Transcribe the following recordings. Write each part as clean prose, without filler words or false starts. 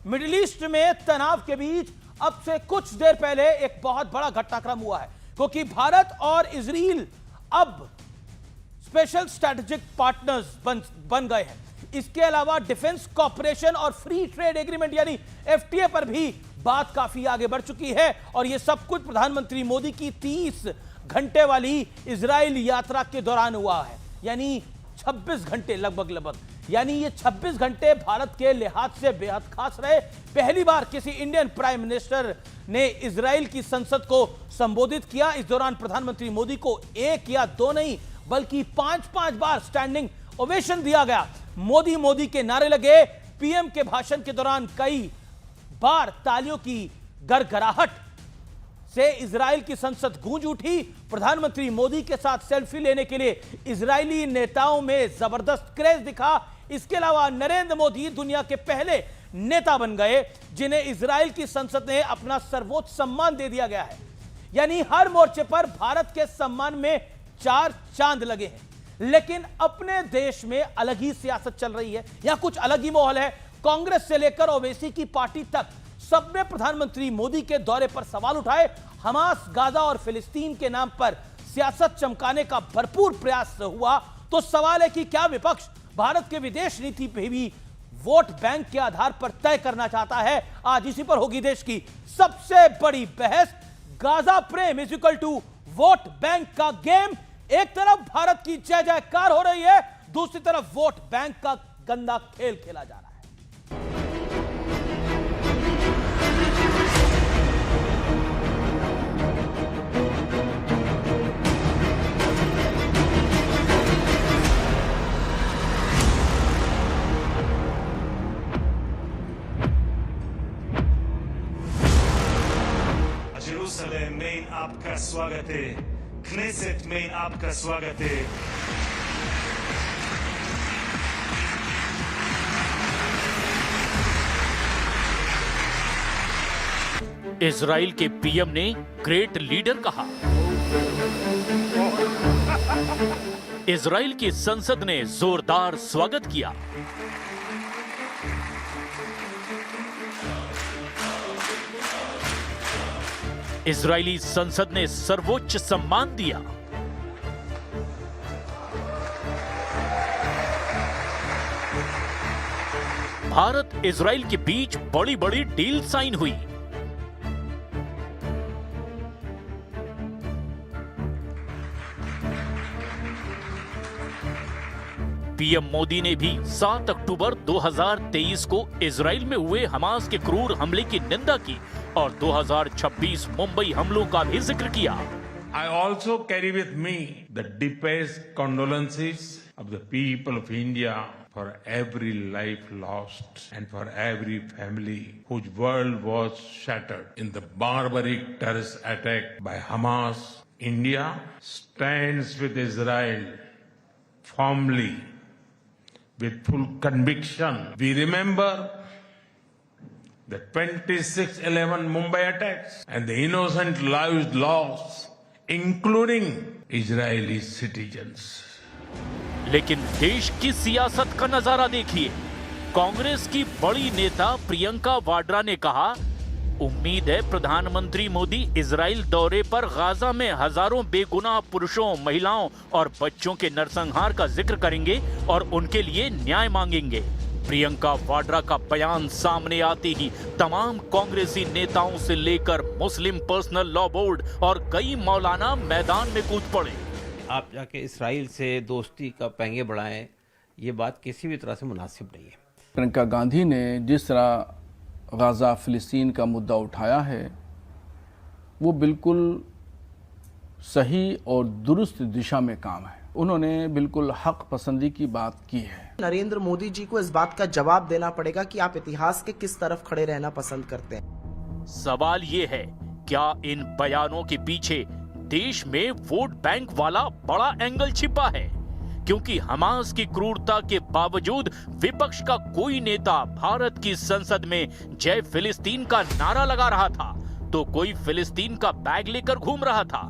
Middle east में तनाव के बीच अब से कुछ देर पहले एक बहुत बड़ा घटनाक्रम हुआ है, क्योंकि भारत और इजराइल अब स्पेशल स्ट्रैटेजिक पार्टनर्स बन गए हैं। इसके अलावा डिफेंस कॉर्पोरेशन और फ्री ट्रेड एग्रीमेंट यानी एफटीए पर भी बात काफी आगे बढ़ चुकी है। और यह सब कुछ प्रधानमंत्री मोदी की 30 घंटे वाली इजराइल यात्रा के दौरान हुआ है, यानी 26 घंटे लगभग। यानी ये 26 घंटे भारत के लिहाज से बेहद खास रहे। पहली बार किसी इंडियन प्राइम मिनिस्टर ने इजराइल की संसद को संबोधित किया। इस दौरान प्रधानमंत्री मोदी को एक या दो नहीं बल्कि 5-5 बार स्टैंडिंग ओवेशन दिया गया। मोदी मोदी के नारे लगे। पीएम के भाषण के दौरान कई बार तालियों की गड़गड़ाहट से इजराइल की संसद गूंज उठी। प्रधानमंत्री मोदी के साथ सेल्फी लेने के लिए इजरायली नेताओं में जबरदस्त क्रेज दिखा। इसके अलावा नरेंद्र मोदी दुनिया के पहले नेता बन गए जिन्हें इजराइल की संसद ने अपना सर्वोच्च सम्मान दे दिया गया है। यानी हर मोर्चे पर भारत के सम्मान में 4 चांद लगे हैं। लेकिन अपने देश में अलग ही सियासत चल रही है, या कुछ अलग ही माहौल है। कांग्रेस से लेकर ओवैसी की पार्टी तक सबने प्रधानमंत्री मोदी के दौरे पर सवाल उठाए। हमास, गाजा और फिलिस्तीन के नाम पर सियासत चमकाने का भरपूर प्रयास हुआ। तो सवाल है कि क्या विपक्ष भारत के विदेश नीति पे भी वोट बैंक के आधार पर तय करना चाहता है? आज इसी पर होगी देश की सबसे बड़ी बहस। गाजा प्रेम is equal to vote bank का गेम। एक तरफ भारत की जय जयकार हो रही है, दूसरी तरफ वोट बैंक का गंदा खेल खेला जा रहा है। जेरूसलम में आपका स्वागत है, क्नेसेट में आपका स्वागत है। इजराइल के पीएम ने ग्रेट लीडर कहा। इजराइल की संसद ने जोरदार स्वागत किया। इजरायली संसद ने सर्वोच्च सम्मान दिया। भारत इजराइल के बीच बड़ी बड़ी डील साइन हुई। पीएम मोदी ने भी 7 अक्टूबर 2023 को इजराइल में हुए हमास के क्रूर हमले की निंदा की और 2026 मुंबई हमलों का भी जिक्र किया। I also carry with me the deepest condolences of the people of India for every life lost and for every family whose world was shattered in the barbaric terrorist attack by Hamas. India stands with Israel firmly with full conviction. We remember the 26/11 Mumbai attacks and the innocent lives lost, including Israeli citizens. लेकिन देश की सियासत का नजारा देखिए। कांग्रेस की बड़ी नेता प्रियंका वाड्रा ने कहा, उम्मीद है प्रधानमंत्री मोदी इजराइल दौरे पर गाजा में हजारों बेगुनाह पुरुषों, महिलाओं और बच्चों के नरसंहार का जिक्र करेंगे और उनके लिए न्याय मांगेंगे। प्रियंका वाड्रा का बयान सामने आते ही तमाम कांग्रेसी नेताओं से लेकर मुस्लिम पर्सनल लॉ बोर्ड और कई मौलाना मैदान में कूद पड़े। आप जाके इसराइल से दोस्ती का पैंगे बढ़ाएं, ये बात किसी भी तरह से मुनासिब नहीं है। प्रियंका गांधी ने जिस तरह गाजा फिलिस्तीन का मुद्दा उठाया है वो बिल्कुल सही और दुरुस्त दिशा में काम है। उन्होंने बिल्कुल हक पसंदी की बात की है। नरेंद्र मोदी जी को इस बात का जवाब देना पड़ेगा कि आप इतिहास के किस तरफ खड़े रहना पसंद करते हैं। सवाल ये है, क्या इन बयानों के पीछे देश में वोट बैंक वाला बड़ा एंगल छिपा है? क्योंकि हमास की क्रूरता के बावजूद विपक्ष का कोई नेता भारत की संसद में जय फिलिस्तीन का नारा लगा रहा था तो कोई फिलिस्तीन का बैग लेकर घूम रहा था।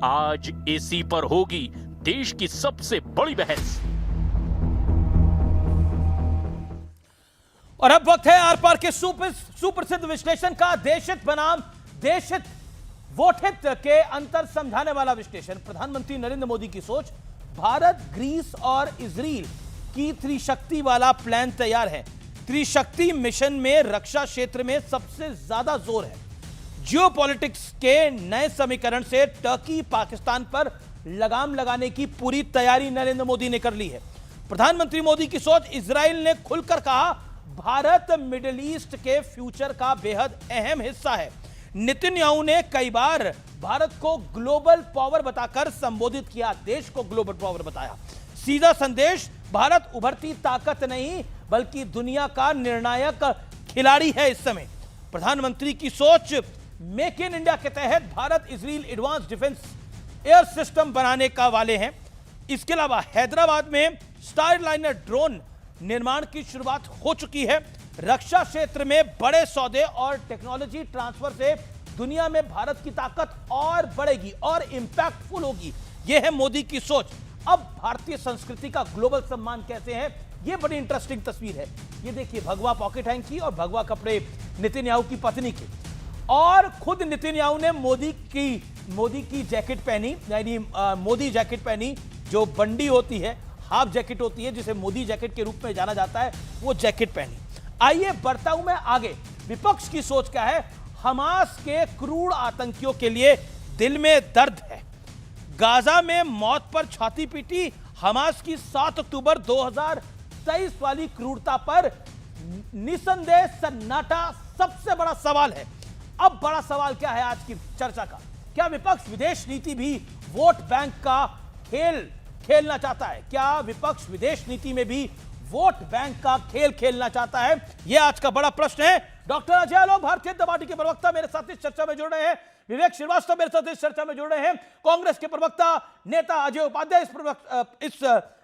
आज इसी पर होगी देश की सबसे बड़ी बहस। और अब वक्त है आर पार के सुप्रसिद्ध विश्लेषण का। देशित बनाम देशित वोटहित के अंतर समझाने वाला विश्लेषण। प्रधानमंत्री नरेंद्र मोदी की सोच, भारत, ग्रीस और इजराइल की त्रिशक्ति वाला प्लान तैयार है। त्रिशक्ति मिशन में रक्षा क्षेत्र में सबसे ज्यादा जोर है। जियोपॉलिटिक्स के नए समीकरण से टर्की, पाकिस्तान पर लगाम लगाने की पूरी तैयारी नरेंद्र मोदी ने कर ली है। प्रधानमंत्री मोदी की सोच, इजराइल ने खुलकर कहा, भारत मिडिल ईस्ट के फ्यूचर का बेहद अहम हिस्सा है। नेतन्याहू ने कई बार भारत को ग्लोबल पावर बताकर संबोधित किया, देश को ग्लोबल पावर बताया। सीधा संदेश, भारत उभरती ताकत नहीं बल्कि दुनिया का निर्णायक खिलाड़ी है इस समय। प्रधानमंत्री की सोच, मेक इन इंडिया के तहत Bharat Israel advance defence air system बनाने का वाले हैं। इसके अलावा हैदराबाद में स्टारलाइनर ड्रोन निर्माण की शुरुआत हो चुकी है। रक्षा क्षेत्र में बड़े सौदे और टेक्नोलॉजी ट्रांसफर से दुनिया में भारत की ताकत और बढ़ेगी और इंपैक्टफुल होगी। यह है मोदी की सोच। अब भारतीय संस्कृति का ग्लोबल सम्मान कैसे है, यह बड़ी इंटरेस्टिंग तस्वीर है। ये देखिए, भगवा पॉकेट हैंक की और भगवा कपड़े नेतन्याहू की पत्नी के, और खुद नेतन्याहू ने मोदी की जैकेट पहनी, यानी मोदी जैकेट पहनी, जो बंडी होती है, हाफ जैकेट होती है, जिसे मोदी जैकेट के रूप में जाना जाता है, वो जैकेट पहनी। आइए बढ़ता हूं मैं आगे। विपक्ष की सोच क्या है? हमास के क्रूर आतंकियों के लिए दिल में दर्द है। गाजा में मौत पर छाती पीटी, हमास की 7 अक्टूबर 2023 वाली क्रूरता पर निसंदेह सन्नाटा सबसे बड़ा सवाल है। अब बड़ा सवाल क्या है आज की चर्चा का? क्या विपक्ष विदेश नीति भी वोट बैंक का खेल खेलना चाहता है? क्या विपक्ष विदेश नीति में भी वोट बैंक का खेल खेलना चाहता है? यह आज का बड़ा प्रश्न है। डॉक्टर अजय आलोक, भारतीय जनता पार्टी के प्रवक्ता, मेरे साथ इस चर्चा में जुड़ रहे हैं। विवेक श्रीवास्तव मेरे साथ इस चर्चा में जुड़ रहे हैं। कांग्रेस के प्रवक्ता नेता अजय उपाध्याय इस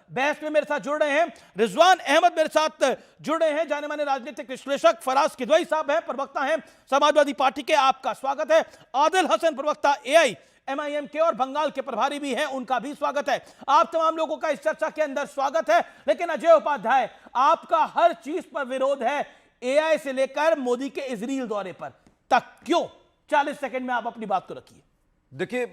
बहस में मेरे साथ जुड़ रहे हैं। रिजवान अहमद मेरे साथ जुड़ रहे हैं। जाने माने राजनीतिक विश्लेषक फराज किदवई साहब हैं, प्रवक्ता हैं समाजवादी पार्टी के, आपका स्वागत है। आदिल हसन, प्रवक्ता एआईएमआईएम के और बंगाल के प्रभारी भी हैं, उनका भी स्वागत है। आप तमाम लोगों का इस चर्चा के अंदर स्वागत है। लेकिन अजय उपाध्याय, आपका हर चीज पर विरोध है, एआई से लेकर मोदी के इजराइल दौरे पर तक। क्यों? 40 सेकंड में आप अपनी बात को रखिए। देखिए,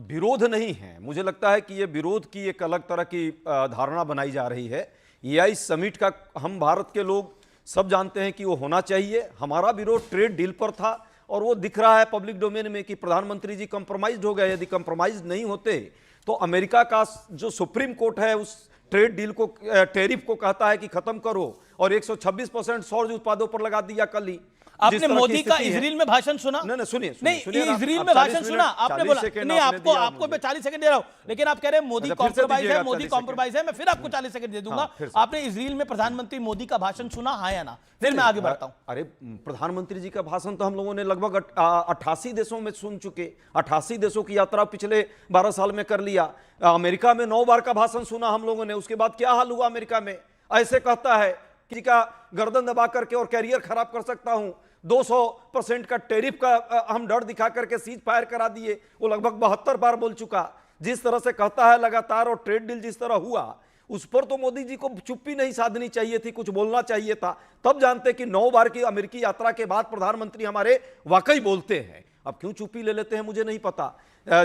विरोध नहीं है। मुझे लगता है कि ये विरोध की एक अलग तरह की धारणा बनाई जा रही है। एआई समिट का हम भारत के लोग सब जानते हैं कि वो होना चाहिए। हमारा विरोध ट्रेड डील पर था और वो दिख रहा है पब्लिक डोमेन में कि प्रधानमंत्री जी कंप्रोमाइज हो गए। यदि कंप्रोमाइज नहीं होते तो अमेरिका का जो सुप्रीम कोर्ट है उस ट्रेड डील को, टैरिफ को कहता है कि खत्म करो, और 126% सौर उत्पादों पर लगा दिया कल ही। आपने मोदी का इजराइल में भाषण सुना? नहीं, सुनिए। नहीं, इजराइल में भाषण सुना? आपने बोला नहीं, आपको मैं 40 सेकंड दे रहा हूं, लेकिन आप कह रहे हैं मोदी कॉम्प्रोमाइज है, मोदी कॉम्प्रोमाइज है। मैं फिर आपको 40 सेकंड दे दूंगा। आपने इजराइल में प्रधानमंत्री मोदी का भाषण सुना, हाँ या ना? फिर मैं आगे बढ़ता हूं। अरे, प्रधानमंत्री जी का भाषण तो हम लोगों ने लगभग 88 देशों में सुन चुके। 88 देशों की यात्रा पिछले 12 साल में कर लिया। अमेरिका में 9 बार का भाषण सुना हम लोगों ने। उसके बाद क्या हाल हुआ अमेरिका में? ऐसे कहता है कि का गर्दन दबा करके और कैरियर खराब कर सकता हूं। 200% का टैरिफ का हम डर दिखा करके सीज फायर करा दिए। वो लगभग 72 बार बोल चुका। जिस तरह से कहता है लगातार, और ट्रेड डील जिस तरह हुआ, उस पर तो मोदी जी को चुप्पी नहीं साधनी चाहिए थी, कुछ बोलना चाहिए था। तब जानते कि 9 बार की अमेरिकी यात्रा के बाद प्रधानमंत्री हमारे वाकई बोलते हैं। अब क्यों चुप्पी ले लेते हैं मुझे नहीं पता।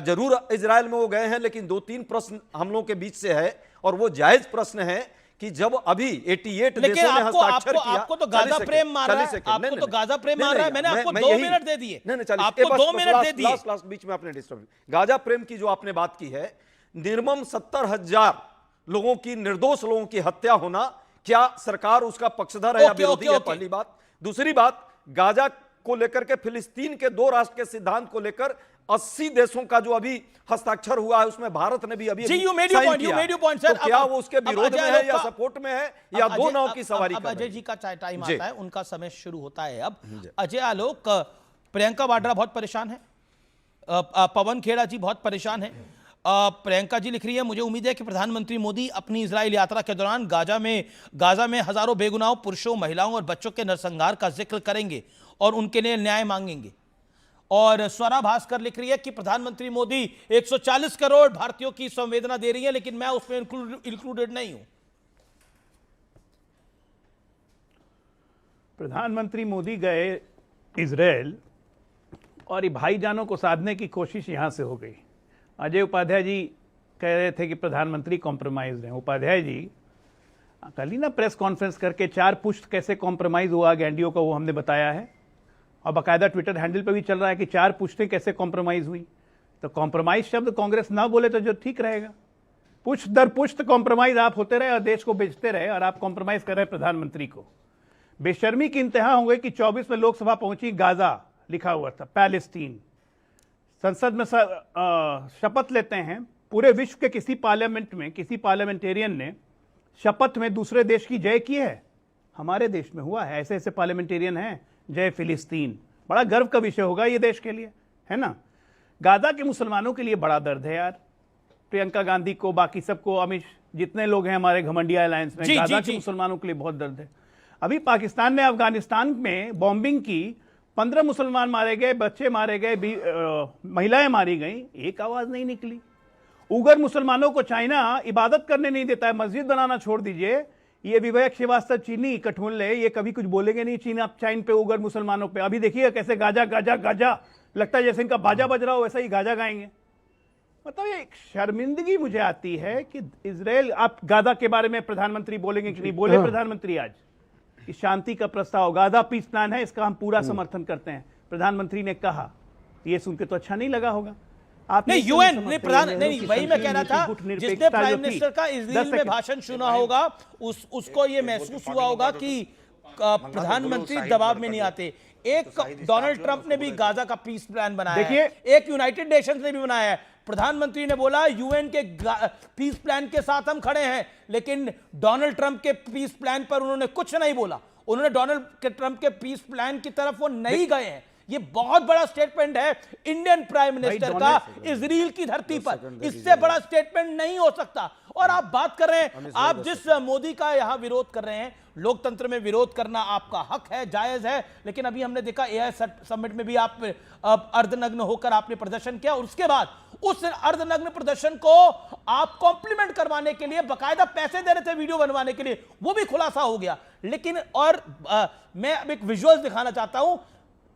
जरूर इजराइल में वो गए हैं, लेकिन 2-3 प्रश्न हम लोग के बीच से है, और वो जायज प्रश्न है कि जब अभी 88 देशों ने हस्ताक्षर किया। आपको तो गाजा प्रेम मार रहा है, आपको तो गाजा प्रेम मार रहा है। मैंने आपको 2 मिनट दे दिए। आपको 2 मिनट दे दिए। लास्ट बीच में आपने डिस्टर्ब। गाजा प्रेम की जो आपने बात की है, निर्मम 70,000 लोगों की, निर्दोष लोगों की हत्या होना, क्या सरकार उसका पक्षधर है या विरोधी है? पहली बात। दूसरी बात, गाजा को लेकर के फिलिस्तीन के 2 राष्ट्र के सिद्धांत को लेकर 80 देशों का जो अभी हस्ताक्षर हुआ है, उसमें भारत ने भी अभी पॉइंट सर। तो क्या वो उसके विरोध में है या सपोर्ट में है, या दो नाव की सवारी? अजय जी का टाइम आता है, उनका समय शुरू होता है अब। अजय आलोक, प्रियंका वाड्रा बहुत परेशान है, पवन खेड़ा जी बहुत परेशान है। प्रियंका जी लिख रही है, मुझे उम्मीद है कि प्रधानमंत्री मोदी अपनी इजराइल यात्रा के दौरान गाजा में हजारों बेगुनाह पुरुषों, महिलाओं और बच्चों के नरसंहार का जिक्र करेंगे और उनके लिए न्याय मांगेंगे। और स्वरा भास्कर लिख रही है कि प्रधानमंत्री मोदी 140 करोड़ भारतीयों की संवेदना दे रही है, लेकिन मैं उसमें इंक्लूडेड नहीं हूं। प्रधानमंत्री मोदी गए इजरायल और ये भाईजानों को साधने की कोशिश यहाँ से हो गई। अजय उपाध्याय जी कह रहे थे कि प्रधानमंत्री कॉम्प्रोमाइज हैं। उपाध्याय जी कल ही ना प्रेस कॉन्फ्रेंस करके 4 पुश्त कैसे कॉम्प्रोमाइज हुआ गैंडियो का वो हमने बताया है, और बाकायदा ट्विटर हैंडल पे भी चल रहा है कि 4 पुश्तें कैसे कॉम्प्रोमाइज हुई। तो कॉम्प्रोमाइज शब्द कांग्रेस ना बोले तो जो ठीक रहेगा। पुश्त दर पुश्त कॉम्प्रोमाइज आप होते रहे और देश को बेचते रहे, और आप कॉम्प्रोमाइज कर रहे प्रधानमंत्री को। बेशर्मी की इंतहा हो गई कि 24 में लोकसभा पहुंची, गाजा लिखा हुआ था, पैलेस्टीन। संसद में शपथ लेते हैं। पूरे विश्व के किसी पार्लियामेंट में किसी पार्लियामेंटेरियन ने शपथ में दूसरे देश की जय की है? हमारे देश में हुआ है। ऐसे ऐसे पार्लियामेंटेरियन हैं, जय फिलिस्तीन। बड़ा गर्व का विषय होगा ये देश के लिए, है ना। गाजा के मुसलमानों के लिए बड़ा दर्द है यार। प्रियंका गांधी को, बाकी सबको, अमित, जितने लोग हैं हमारे घमंडिया अलायंस में, गाजा के मुसलमानों के लिए बहुत दर्द है। अभी पाकिस्तान ने अफगानिस्तान में बॉम्बिंग की, 15 मुसलमान मारे गए, बच्चे मारे गए, महिलाएं मारी गई, एक आवाज नहीं निकली। उगर मुसलमानों को चाइना इबादत करने नहीं देता है, मस्जिद बनाना छोड़ दीजिए। ये विवेक श्रीवास्तव चीनी कठमुल्ले, ये कभी कुछ बोलेंगे नहीं चाइन पे, उगर मुसलमानों पे। अभी देखिए कैसे गाजा गाजा गाजा, लगता है जैसे इनका बाजा बज रहा हो वैसा ही गाजा गाएंगे। मतलब ये शर्मिंदगी मुझे आती है कि इजराइल, आप गाजा के बारे में प्रधानमंत्री बोलेंगे कि नहीं बोले प्रधानमंत्री आज कि शांति का प्रस्ताव, गाजा पीस प्लान है, इसका हम पूरा समर्थन करते हैं, प्रधानमंत्री ने कहा। ये सुन के तो अच्छा नहीं लगा होगा। नहीं, यूएन ने प्रधान, नहीं वही मैं कह रहा था, जिसने प्राइम मिनिस्टर का इजराइल में भाषण सुना होगा उसको ये महसूस हुआ होगा कि प्रधानमंत्री दबाव में नहीं आते। एक डोनाल्ड ट्रंप ने भी गाजा का पीस प्लान बनाया है, एक यूनाइटेड नेशंस ने भी बनाया है। प्रधानमंत्री ने बोला यूएन के पीस प्लान के साथ हम खड़े हैं, लेकिन डोनाल्ड ट्रंप के पीस प्लान पर उन्होंने कुछ नहीं बोला। उन्होंने डोनाल्ड ट्रंप के पीस प्लान की तरफ वो नहीं गए हैं। ये बहुत बड़ा स्टेटमेंट है इंडियन प्राइम मिनिस्टर का इजराइल की धरती पर। इससे बड़ा स्टेटमेंट नहीं हो सकता। और आप बात कर रहे हैं, आप जिस मोदी का यहां विरोध कर रहे हैं, लोकतंत्र में विरोध करना आपका हक है, जायज है, लेकिन अभी हमने देखा एआई समिट में भी आप अर्धनग्न होकर आपने प्रदर्शन किया, और उसके बाद उस अर्धनग्न प्रदर्शन को आप कॉम्प्लीमेंट करवाने के लिए बकायदा पैसे दे रहे थे वीडियो बनवाने के लिए, वो भी खुलासा हो गया। लेकिन और मैं अब एक विजुअल्स दिखाना चाहता हूं।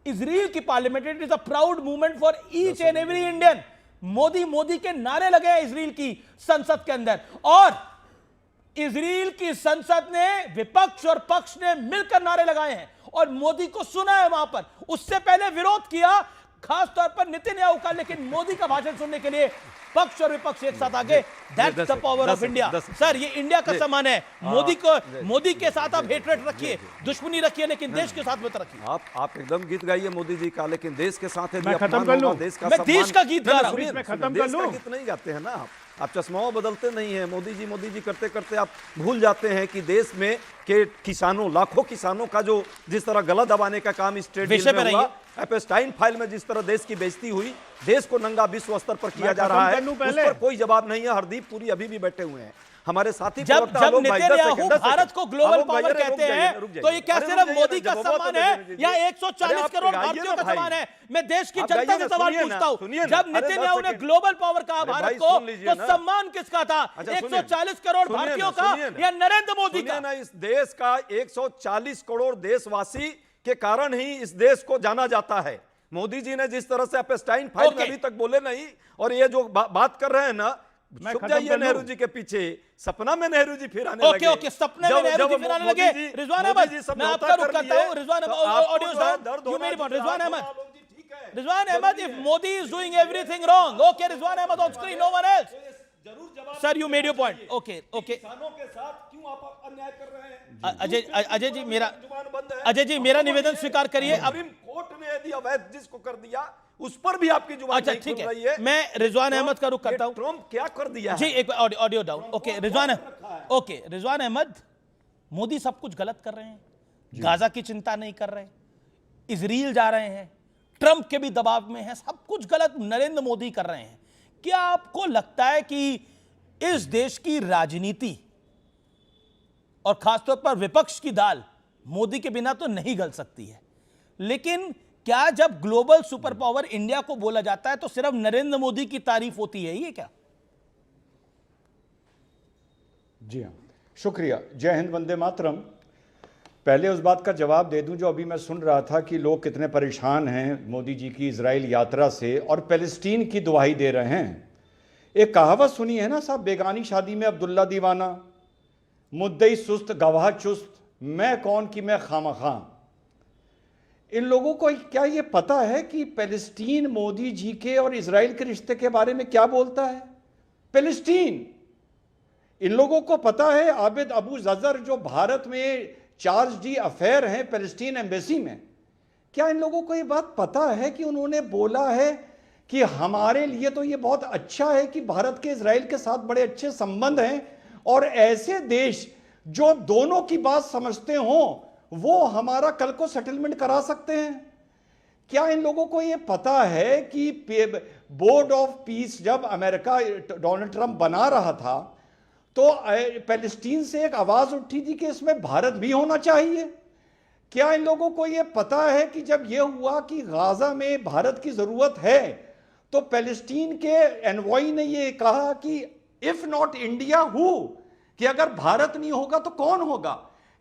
इजराइल की parliament, it is a proud movement for each and every Indian. Modi Modi के नारे लगे हैं इजराइल की संसद के अंदर, और इजराइल की संसद ने, विपक्ष और पक्ष ने मिलकर नारे लगाए हैं, और मोदी को सुना है वहां पर। उससे पहले विरोध किया खास तौर पर नेतन्याहू का, लेकिन मोदी का भाषण सुनने के लिए पक्ष और विपक्ष एक साथ आगे। That's the power of India. Sir, ये इंडिया का सम्मान है। मोदी के साथ आप हेटरेट रखिए, दुश्मनी रखिए, लेकिन देश के साथ मत रखिए। आप एकदम गीत गाइए मोदी जी का, लेकिन देश के साथ मैं खत्म कर लूं, देश का मैं देश का गीत गा रहा हूं, मैं खत्म कर लूं। गीत नहीं गाते हैं ना आप चश्माओं बदलते नहीं है। मोदी जी करते करते आप भूल जाते हैं कि देश में के किसानों, लाखों किसानों का जो जिस तरह गला दबाने का काम इस ट्रेड डील में हुआ, एपेस्टाइन फाइल में जिस तरह देश की बेइज्जती हुई, देश को नंगा विश्व स्तर पर किया जा रहा है, उस पर कोई जवाब नहीं है। हरदीप पुरी अभी भी बैठे हुए हैं, हमारे साथी। जब नेतन्याहू भारत को ग्लोबल पावर कहते हैं, तो ये क्या सिर्फ मोदी का सम्मान है या 140 करोड़ भारतीयों का सम्मान है? मैं देश की जनता से सवाल पूछता हूं, जब नेतन्याहू ने ग्लोबल पावर कहा भारत को, तो सम्मान किसका था? 140 करोड़ भारतीयों का या नरेंद्र मोदी का? इस देश का 140 करोड़ देशवासी के कारण ही इस देश को जाना जाता है। मोदी जी ने जिस तरह से एपेस्टाइन फाइल में अभी तक बोले नहीं, और ये जो बात कर रहे हैं ना, छुप जाइए नेहरू जी के पीछे। सपना में नेहरू जी फिर आने लगे। ओके, सपने में नेहरू जी फिर आने लगे। रिजवान अहमद, मैं आपका रुख करता हूं। Rizwan Ahmed, audio down, you मेरी बात। Rizwan Ahmed, if Modi is doing everything wrong, okay, Rizwan Ahmed on screen, no one else. Sir, you made your point. Okay, किसानों के साथ क्यों आप अन्याय कर रहे हैं? अजय जी मेरा निवेदन स्वीकार करिए। अब कोर्ट ने यदि अवैध जिसको कर दिया, उस पर भी आपकी जुबान अच्छा, ठीक है, मैं रिजवान अहमद का रुख करता हूं। ट्रंप क्या कर दिया जी, एक audio down. Okay, Rizwan Ahmed, Modi सब कुछ गलत कर रहे हैं, गाजा की चिंता नहीं कर रहे, इजराइल जा रहे हैं, ट्रंप के भी दबाव में है, सब कुछ गलत नरेंद्र मोदी कर रहे हैं। क्या आपको लगता है कि इस देश की राजनीति और खासतौर पर विपक्ष की दाल मोदी के बिना तो नहीं गल सकती है, लेकिन क्या जब ग्लोबल सुपर पावर इंडिया को बोला जाता है तो सिर्फ नरेंद्र मोदी की तारीफ होती है? ये क्या? जी हाँ, शुक्रिया। जय हिंद, वंदे मातरम। पहले उस बात का जवाब दे दूं जो अभी मैं सुन रहा था कि लोग कितने परेशान हैं मोदी जी की इजराइल यात्रा से और पैलेस्टीन की दुहाई दे रहे हैं। एक कहावत सुनी है ना साहब, बेगानी शादी में अब्दुल्ला दीवाना, मुद्दई सुस्त गवाह चुस्त, मैं कौन कि मैं खामखा। इन लोगों को क्या ये पता है कि पैलेस्टीन मोदी जी के और इजराइल के रिश्ते के बारे में क्या बोलता है? पैलेस्टीन, इन लोगों को पता है आबिद अबू जजर जो भारत में चार्ज डी अफेयर हैं पैलेस्टीन एम्बेसी में, क्या इन लोगों को ये बात पता है कि उन्होंने बोला है कि हमारे लिए तो ये बहुत अच्छा है कि भारत के इजराइल के साथ बड़े अच्छे संबंध हैं और ऐसे देश जो दोनों की बात समझते हों वो हमारा कल को सेटलमेंट करा सकते हैं? क्या इन लोगों को ये पता है कि बोर्ड ऑफ पीस जब अमेरिका डोनाल्ड ट्रंप बना रहा था तो पैलेस्टीन से एक आवाज उठी थी कि इसमें भारत भी होना चाहिए? क्या इन लोगों को यह पता है कि जब यह हुआ कि गाजा में भारत की जरूरत है तो पैलेस्टीन के एनवॉय ने यह कहा कि इफ नॉट इंडिया हु, कि अगर भारत नहीं होगा तो कौन होगा?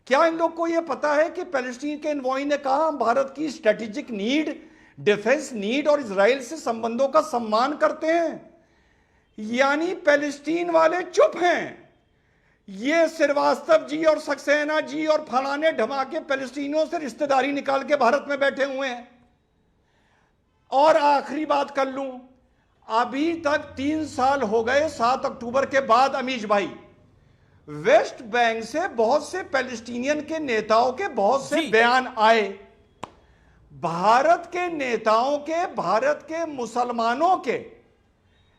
क्या इन लोग को यह पता है कि पैलेस्टीन के एनवॉय ने कहा हम भारत की स्ट्रेटेजिक नीड, डिफेंस नीड और इजराइल से संबंधों का सम्मान करते हैं? यानी पैलेस्टीन वाले चुप हैं। ये श्रीवास्तव जी और सक्सेना जी और फलाने ढमाके पैलेस्टीनियों से रिश्तेदारी निकाल के भारत में बैठे हुए हैं। और आखिरी बात कर लूं, अभी तक 3 साल हो गए 7 अक्टूबर के बाद अमीश भाई, वेस्ट बैंक से बहुत से पैलेस्टीनियन के नेताओं के बहुत से बयान आए। भारत के नेताओं के, भारत के मुसलमानों के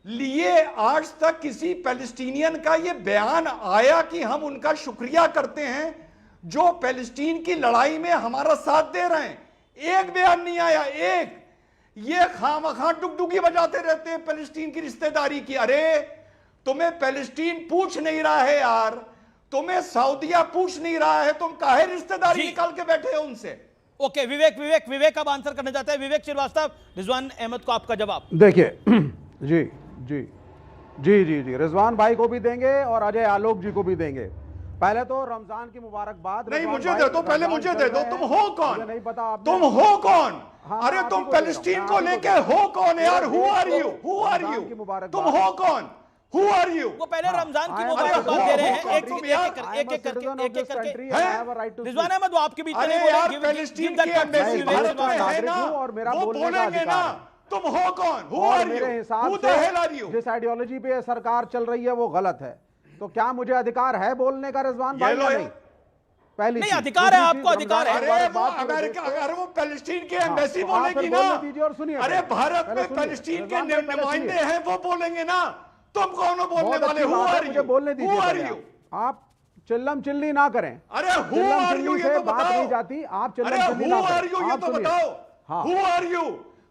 लिए आज तक किसी पैलेस्टीनियन का यह बयान आया कि हम उनका शुक्रिया करते हैं जो पैलेस्टीन की लड़ाई में हमारा साथ दे रहे हैं? एक बयान नहीं आया, एक। ये खामखा डुगडुगी बजाते रहते हैं पैलेस्टीन की रिश्तेदारी की। अरे तुम्हें पैलेस्टीन पूछ नहीं रहा है यार, तुम्हें सऊदीया पूछ नहीं रहा है, तुम काहे रिश्तेदारी निकाल के बैठे हो उनसे? ओके, विवेक अब आंसर करने जाते हैं। विवेक श्रीवास्तव, रिजवान अहमद को आपका जवाब। देखिए जी जी जी जी जी रिजवान भाई को भी देंगे और अजय आलोक जी को भी देंगे। पहले तो रमजान की मुबारकबाद। नहीं, मुझे दे दो, पहले मुझे दे दो। तुम हो कौन? नहीं पता आपने। तुम हो कौन? हाँ, अरे तुम पैलेस्टीन को लेके हो कौन यार? Who are you? Who are you? तुम हो कौन? Who are you? वो पहले रमजान की मुबारकबाद दे रहे हैं एक एक करके। रिजवान अहमद, वो आपके बीच में अरे यार पैलेस्टीन की एम्बेसी भारत में है ना, और मेरा वो बोलने का बोलेंगे अधिकार ना। है। तुम हो कौन? Who are you? मेरे हिसाब who the hell are you? से जिस आइडियोलॉजी पे सरकार चल रही है वो गलत है, तो क्या मुझे अधिकार है बोलने का रिजवान भाई? नहीं, पहली नहीं, अधिकार है, आपको अधिकार है। अरे वो अमेरिका, अगर वो पैलेस्टीन की एम्बेसी बोलेगी ना, अरे भारत में पैलेस्टीन के नुमाइंदे हैं वो बोलेंगे ना। तुम कौन हो बोलने वाले? Who are you? बोलने दीजिए। Who are you? आप चिल्लम चिल्ली ना करें। अरे हु आर यू ये तो बात बताओ। नहीं जाती। आप चिल्लम चिल्ली हु ना करें। आर यू ये तो बताओ। Who are you?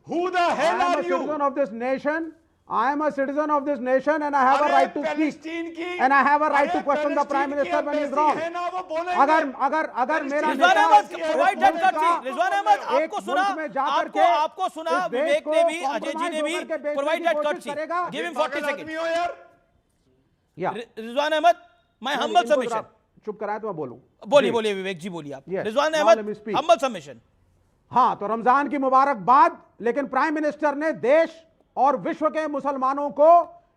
Who the hell are you? I am a citizen of this nation. I am a citizen of this nation and I have a right to speak. And I have a right to question the Prime Minister when he is wrong. अगर मेरा Rizwan Ahmed, provide that cut. Rizwan Ahmed, आपको सुना विवेक ने भी, अजय जी ने भी, provide that cut. Give him 40 second. Rizwan Ahmed, my humble submission. चुप कराए तो मैं बोलूं। बोलिए विवेक जी, बोलिए आप। Rizwan Ahmed, humble submission. हाँ, तो रमजान की मुबारकबाद, लेकिन प्राइम मिनिस्टर ने देश और विश्व के मुसलमानों को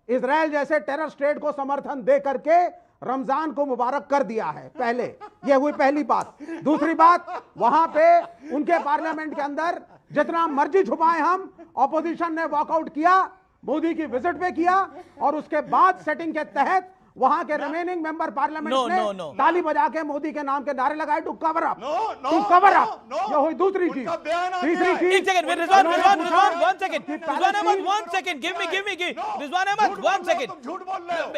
इजराइल जैसे टेरर स्टेट को समर्थन दे करके रमजान को मुबारक कर दिया है। पहले यह हुई पहली बात। दूसरी बात, वहां पे उनके पार्लियामेंट के अंदर जितना मर्जी छुपाए हम, ऑपोजिशन ने वॉकआउट किया, मोदी की विजिट पे किया और उसके बाद सेटिंग के तहत वहां के रिमेनिंग मेंबर पार्लियामेंट ने ताली बजा के मोदी के नाम के नारे लगाए to cover up. To cover up, ये हुई दूसरी चीज। तीसरी चीज, एक second, Rizwan 1 second. Rizwan Ahmed 1 second, give me Rizwan Ahmed 1 second.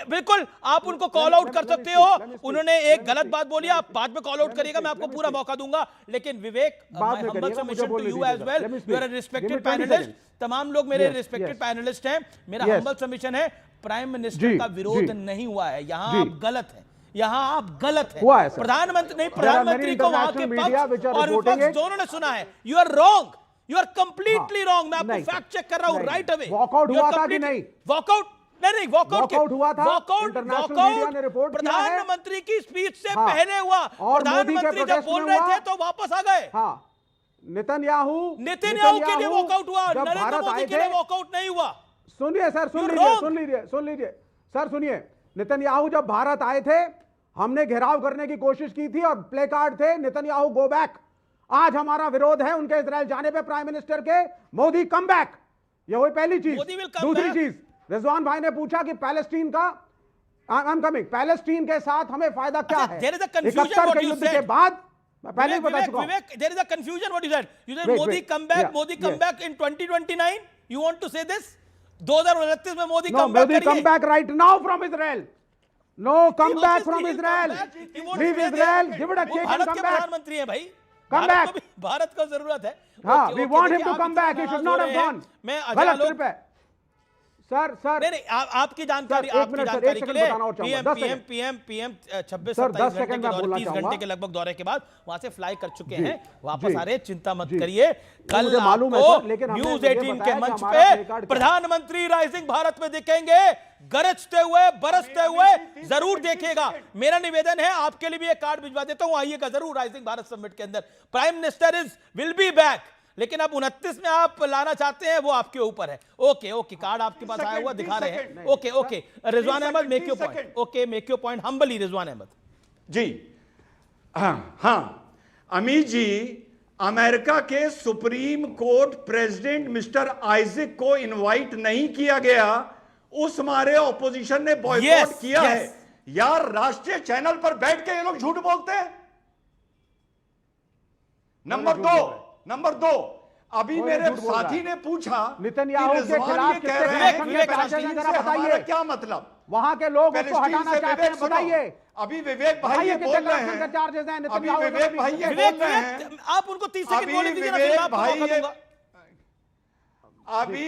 बिल्कुल, आप उनको कॉल आउट कर सकते हो। उन्होंने एक गलत बात बोली, आप बाद में कॉल आउट करिएगा, मैं आपको पूरा मौका दूंगा। लेकिन Vivek, my humble submission to you as well, you are a respected panelist. तमाम लोग मेरे रिस्पेक्टेड पैनलिस्ट हैं। मेरा हम्बल सबमिशन है, प्राइम मिनिस्टर का विरोध नहीं हुआ है। यहां आप गलत हैं, यहां आप गलत हैं। प्रधानमंत्री को वहां के पक्ष और विपक्ष दोनों ने सुना है। You are wrong, you are completely wrong. मैं आपको फैक्ट चेक कर रहा हूं राइट अवे। वॉकआउट हुआ था कि नहीं? वॉकआउट नहीं वॉकआउट हुआ था। इंटरनेशनल मीडिया ने रिपोर्ट किया है। प्रधानमंत्री की स्पीच से हाँ, पहले हुआ। और प्रधानमंत्री जब बोल रहे थे तो वापस आ गए। हाँ, नेतन्याहू के लिए वॉकआउट हुआ, जब नरेंद्र भारत मोदी आए के लिए थे, वॉकआउट नहीं हुआ। सुनिए सर, सुन लीजिए सर, सुनिए। नेतन्याहू जब भारत आए थे, हमने घेराव करने की कोशिश की थी और प्ले कार्ड थे नेतन्याहू गो बैक। आज हमारा विरोध है उनके इजराइल जाने पे, प्राइम मिनिस्टर के, मोदी कम बैक। ये हुई पहली चीज। दूसरी चीज, रिजवान भाई ने पूछा कि पैलेस्टीन का, आई एम कमिंग, पैलेस्टीन के साथ हमें फायदा क्या है? 71 के युद्ध के बाद मैं पहले ही बता चुका हूं। There is a confusion what you said. You said Modi come back, Modi come back in 2029. You want to say this? 2029 में Modi No, come back Modi come करिए। back right now from Israel. No, come back from Israel. Leave Israel, give it a kick and Bharat come के back. प्रधानमंत्री हैं भाई। Come back. Bharat को जरूरत है। हाँ, Okay, we okay, want him देखिए, to come आप back. He इतना should not have नाराज हो रहे gone. हैं। मैं गलत ट्रिप है। सर नहीं आपकी जानकारी, सर, एक आपकी मिनट, सर, जानकारी एक के सेकंड लिए बताना और चाहूंगा, 10 सेकंड। पीएम 26 सर, 10 27 घंटे सेकंड के मैं दौरे, बोलना 30 चाहूंगा। घंटे के लगभग दौरे के बाद वहां से फ्लाई कर चुके जी, हैं, वापस जी, आ रहे हैं, चिंता मत जी। करिए। कल मुझे मालूम है आपको सर, लेकिन हमने न्यूज ये 18 बताया के कि मंच हमारा प्ले पे कार्ड क्या- प्रधानमंत्री राइजिंग भारत में दिखेंगे, गरजते हुए, बरसते हुए, जरूर देखिएगा। मेरा निवेदन है, आपके लिए भी एक कार्ड भिजवा देता हूं, आइएगा जरूर राइजिंग भारत समिट के अंदर। Prime minister will be back, लेकिन अब 29 में आप लाना चाहते हैं, वो आपके ऊपर है। ओके, कार्ड आपके पास आया हुआ, दिखा रहे हैं। Okay, Rizwan Ahmad, make your point. Okay, make your point humbly, Rizwan Ahmad ji. हाँ, अमित जी, अमेरिका के supreme court president mister Isaac को इनवाइट नहीं किया गया, उस मारे ऑपोजिशन ने बॉयकॉट किया है। यार, राष्ट्रीय चैनल पर बैठ के ये लोग झूठ बोलते हैं। नंबर दो, अभी मेरे साथी ने पूछा नेतन्याहू के खिलाफ कह रहे हैं कि पैलेस्टीन से हमारा बताइए क्या मतलब, वहां के लोग उसको हटाना चाहते हैं, बताइए। अभी विवेक भाई ये बोल रहे हैं, चार्जेस हैं अभी विवेक भाई ये बोल रहे हैं, आप उनको 30 सेकंड बोलने दीजिए ना,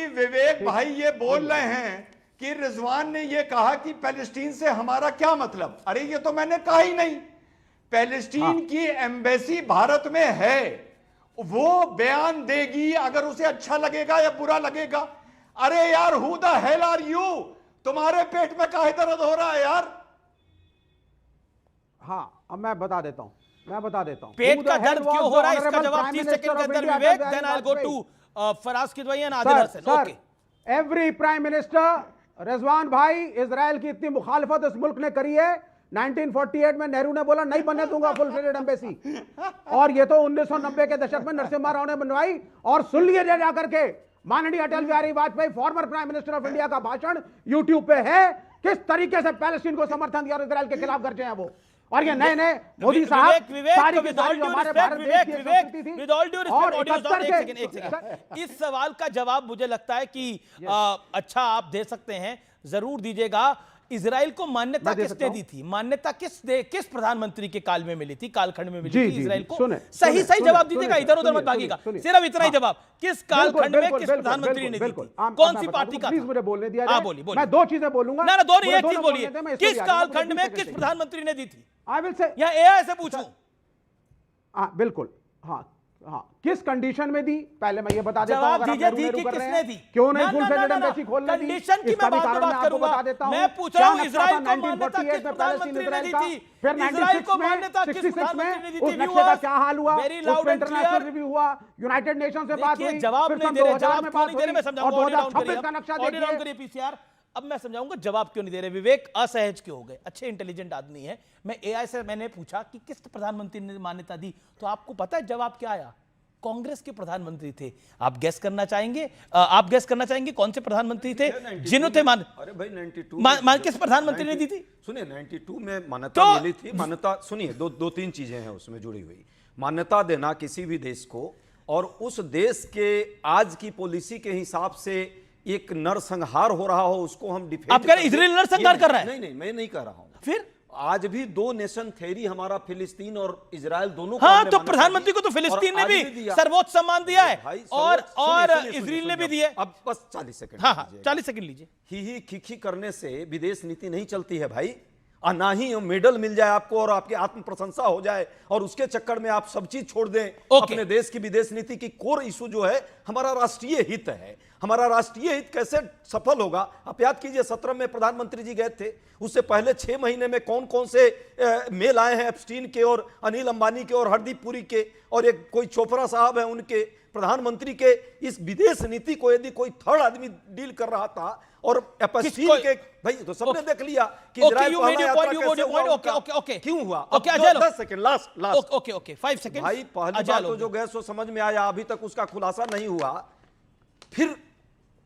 विवेक भाई ये बोल रहे हैं कि रिजवान ने ये कहा कि पैलेस्टीन से हमारा क्या मतलब। अरे ये तो मैंने कहा ही नहीं। पैलेस्टीन की एम्बेसी भारत में है, वो बयान देगी अगर उसे अच्छा लगेगा या बुरा लगेगा। अरे यार, who the hell are you? तुम्हारे पेट में काहे दर्द हो रहा है यार? हाँ, अब मैं बता देता हूं पेट का दर्द क्यों हो रहा है, इसका जवाब 30 सेकंड के अंदर Vivek, then I will go to Faraz Kidwai and Adil Hasan. Okay, every prime minister, Rizwan भाई, इजराइल की इतनी मुखालफत इस मुल्क ने करी है। 1948 में नेहरू ने बोला नहीं बनने दूंगा फुल फ्लेजेड एम्बेसी, और ये तो 1990 के दशक में नरसिम्हा राव ने बनवाई। और सुन लिए जाकर के माननीय Atal Bihari Vajpayee, former prime minister of India का भाषण यूट्यूब पे है, किस तरीके से पैलेस्टीन को समर्थन दिया और इजराइल के खिलाफ गर्जे हैं वो। और ये नए मोदी साहब, सारी की सारी हमारे भारत देश की संस्कृति थी। विद ऑल ड्यू और रिस्पेक्ट, एक सेकंड, इस सवाल का जवाब मुझे लगता है कि अच्छा आप दे सकते हैं, जरूर दीजिएगा। इजराइल को मान्यता किसने दी थी? मान्यता किस प्रधानमंत्री के काल में मिली थी, कालखंड में मिली थी इजराइल को? सही जवाब दीजिएगा, इधर उधर मत भागिएगा, सिर्फ इतना ही जवाब। किस कालखंड में किस प्रधानमंत्री ने दी थी, कौन सी पार्टी का? प्लीज मुझे बोलने दिया। हाँ, बोलिए। मैं दो चीजें बोलूंगा ना, दो नहीं, एक चीज बोलिए। किस कालखंड में किस प्रधानमंत्री ने दी थी? आई विल से, या एआई से पूछूं? बिल्कुल, हाँ, किस कंडीशन में दी, पहले मैं ये बता देता हूं। जवाब दीजिए, दी कि किसने दी? क्यों नहीं फुल फ्लेजेड एम्बेसी खोलने दी? कंडीशन की मैं बात करूंगा। मैं पूछ रहा हूं, इजराइल को मान्यता किस प्रधानमंत्री ने दी थी? फिर इजराइल को मान्यता किस प्रधानमंत्री ने दी थी? उस नक्शे का क्या हाल हुआ? Very loud and international review हुआ, यूनाइटेड नेशन से बात हुई, जवाब नहीं दे रहे, जवाब क्यों नहीं दे रहे? मैं समझाऊंगा, और 2026 का नक्शा देखिए। पीसीआर, अब मैं समझाऊंगा जवाब क्यों नहीं दे रहे। विवेक असहज क्यों हो गए? अच्छे इंटेलिजेंट आदमी है। मैं एआई से मैंने पूछा कि किस प्रधानमंत्री ने मान्यता दी, तो आपको पता है जवाब क्या आया? कांग्रेस के प्रधानमंत्री थे। आप गेस करना चाहेंगे कौन से प्रधानमंत्री थे जिन्होंने थे अरे भाई 92 किस प्रधानमंत्री ने दी थी? सुनिए, 92 में मान्यता मिली थी। मान्यता सुनिए, दो तीन चीजें हैं उसमें जुड़ी हुई। मान्यता देना किसी भी देश को, और उस देश के आज की पॉलिसी के हिसाब से एक नरसंहार हो रहा हो, उसको हम डिफेंड। आप कह रहे इजराइल नरसंहार कर रहा है? नहीं, मैं नहीं कह रहा हूं। फिर आज भी दो नेशन थ्योरी हमारा फिलिस्तीन और इजराइल दोनों को। हाँ, तो प्रधानमंत्री को तो फिलिस्तीन ने भी सर्वोच्च सम्मान दिया है, और इजराइल ने भी दिया। अब बस 40 सेकंड। हाँ, 40 सेकंड लीजिए। ही खिखी करने से विदेश नीति नहीं चलती है भाई। और ना ही मेडल मिल जाए आपको और आपकी आत्म प्रशंसा हो जाए और उसके चक्कर में आप सब चीज छोड़ दें। अपने देश की विदेश नीति की कोर इशू जो है हमारा राष्ट्रीय हित है। हमारा राष्ट्रीय हित कैसे सफल होगा? आप याद कीजिए 17 में प्रधानमंत्री जी गए थे, उससे पहले 6 महीने में कौन कौन से मेल आए हैं एप्स्टीन के और अनिल अंबानी के और हरदीप पुरी के और एक कोई चोपड़ा साहब है उनके। प्रधानमंत्री के इस विदेश नीति को यदि कोई थर्ड आदमी डील कर रहा था और एप्स्टीन के भाई तो सबने देख लिया कि इजराइल पहला यात्रा कैसे हुआ, क्यों हुआ? Okay Ajay 10 second last okay 5 second भाई पहली बात तो जो गए सो समझ में आया, अभी तक उसका खुलासा नहीं हुआ। फिर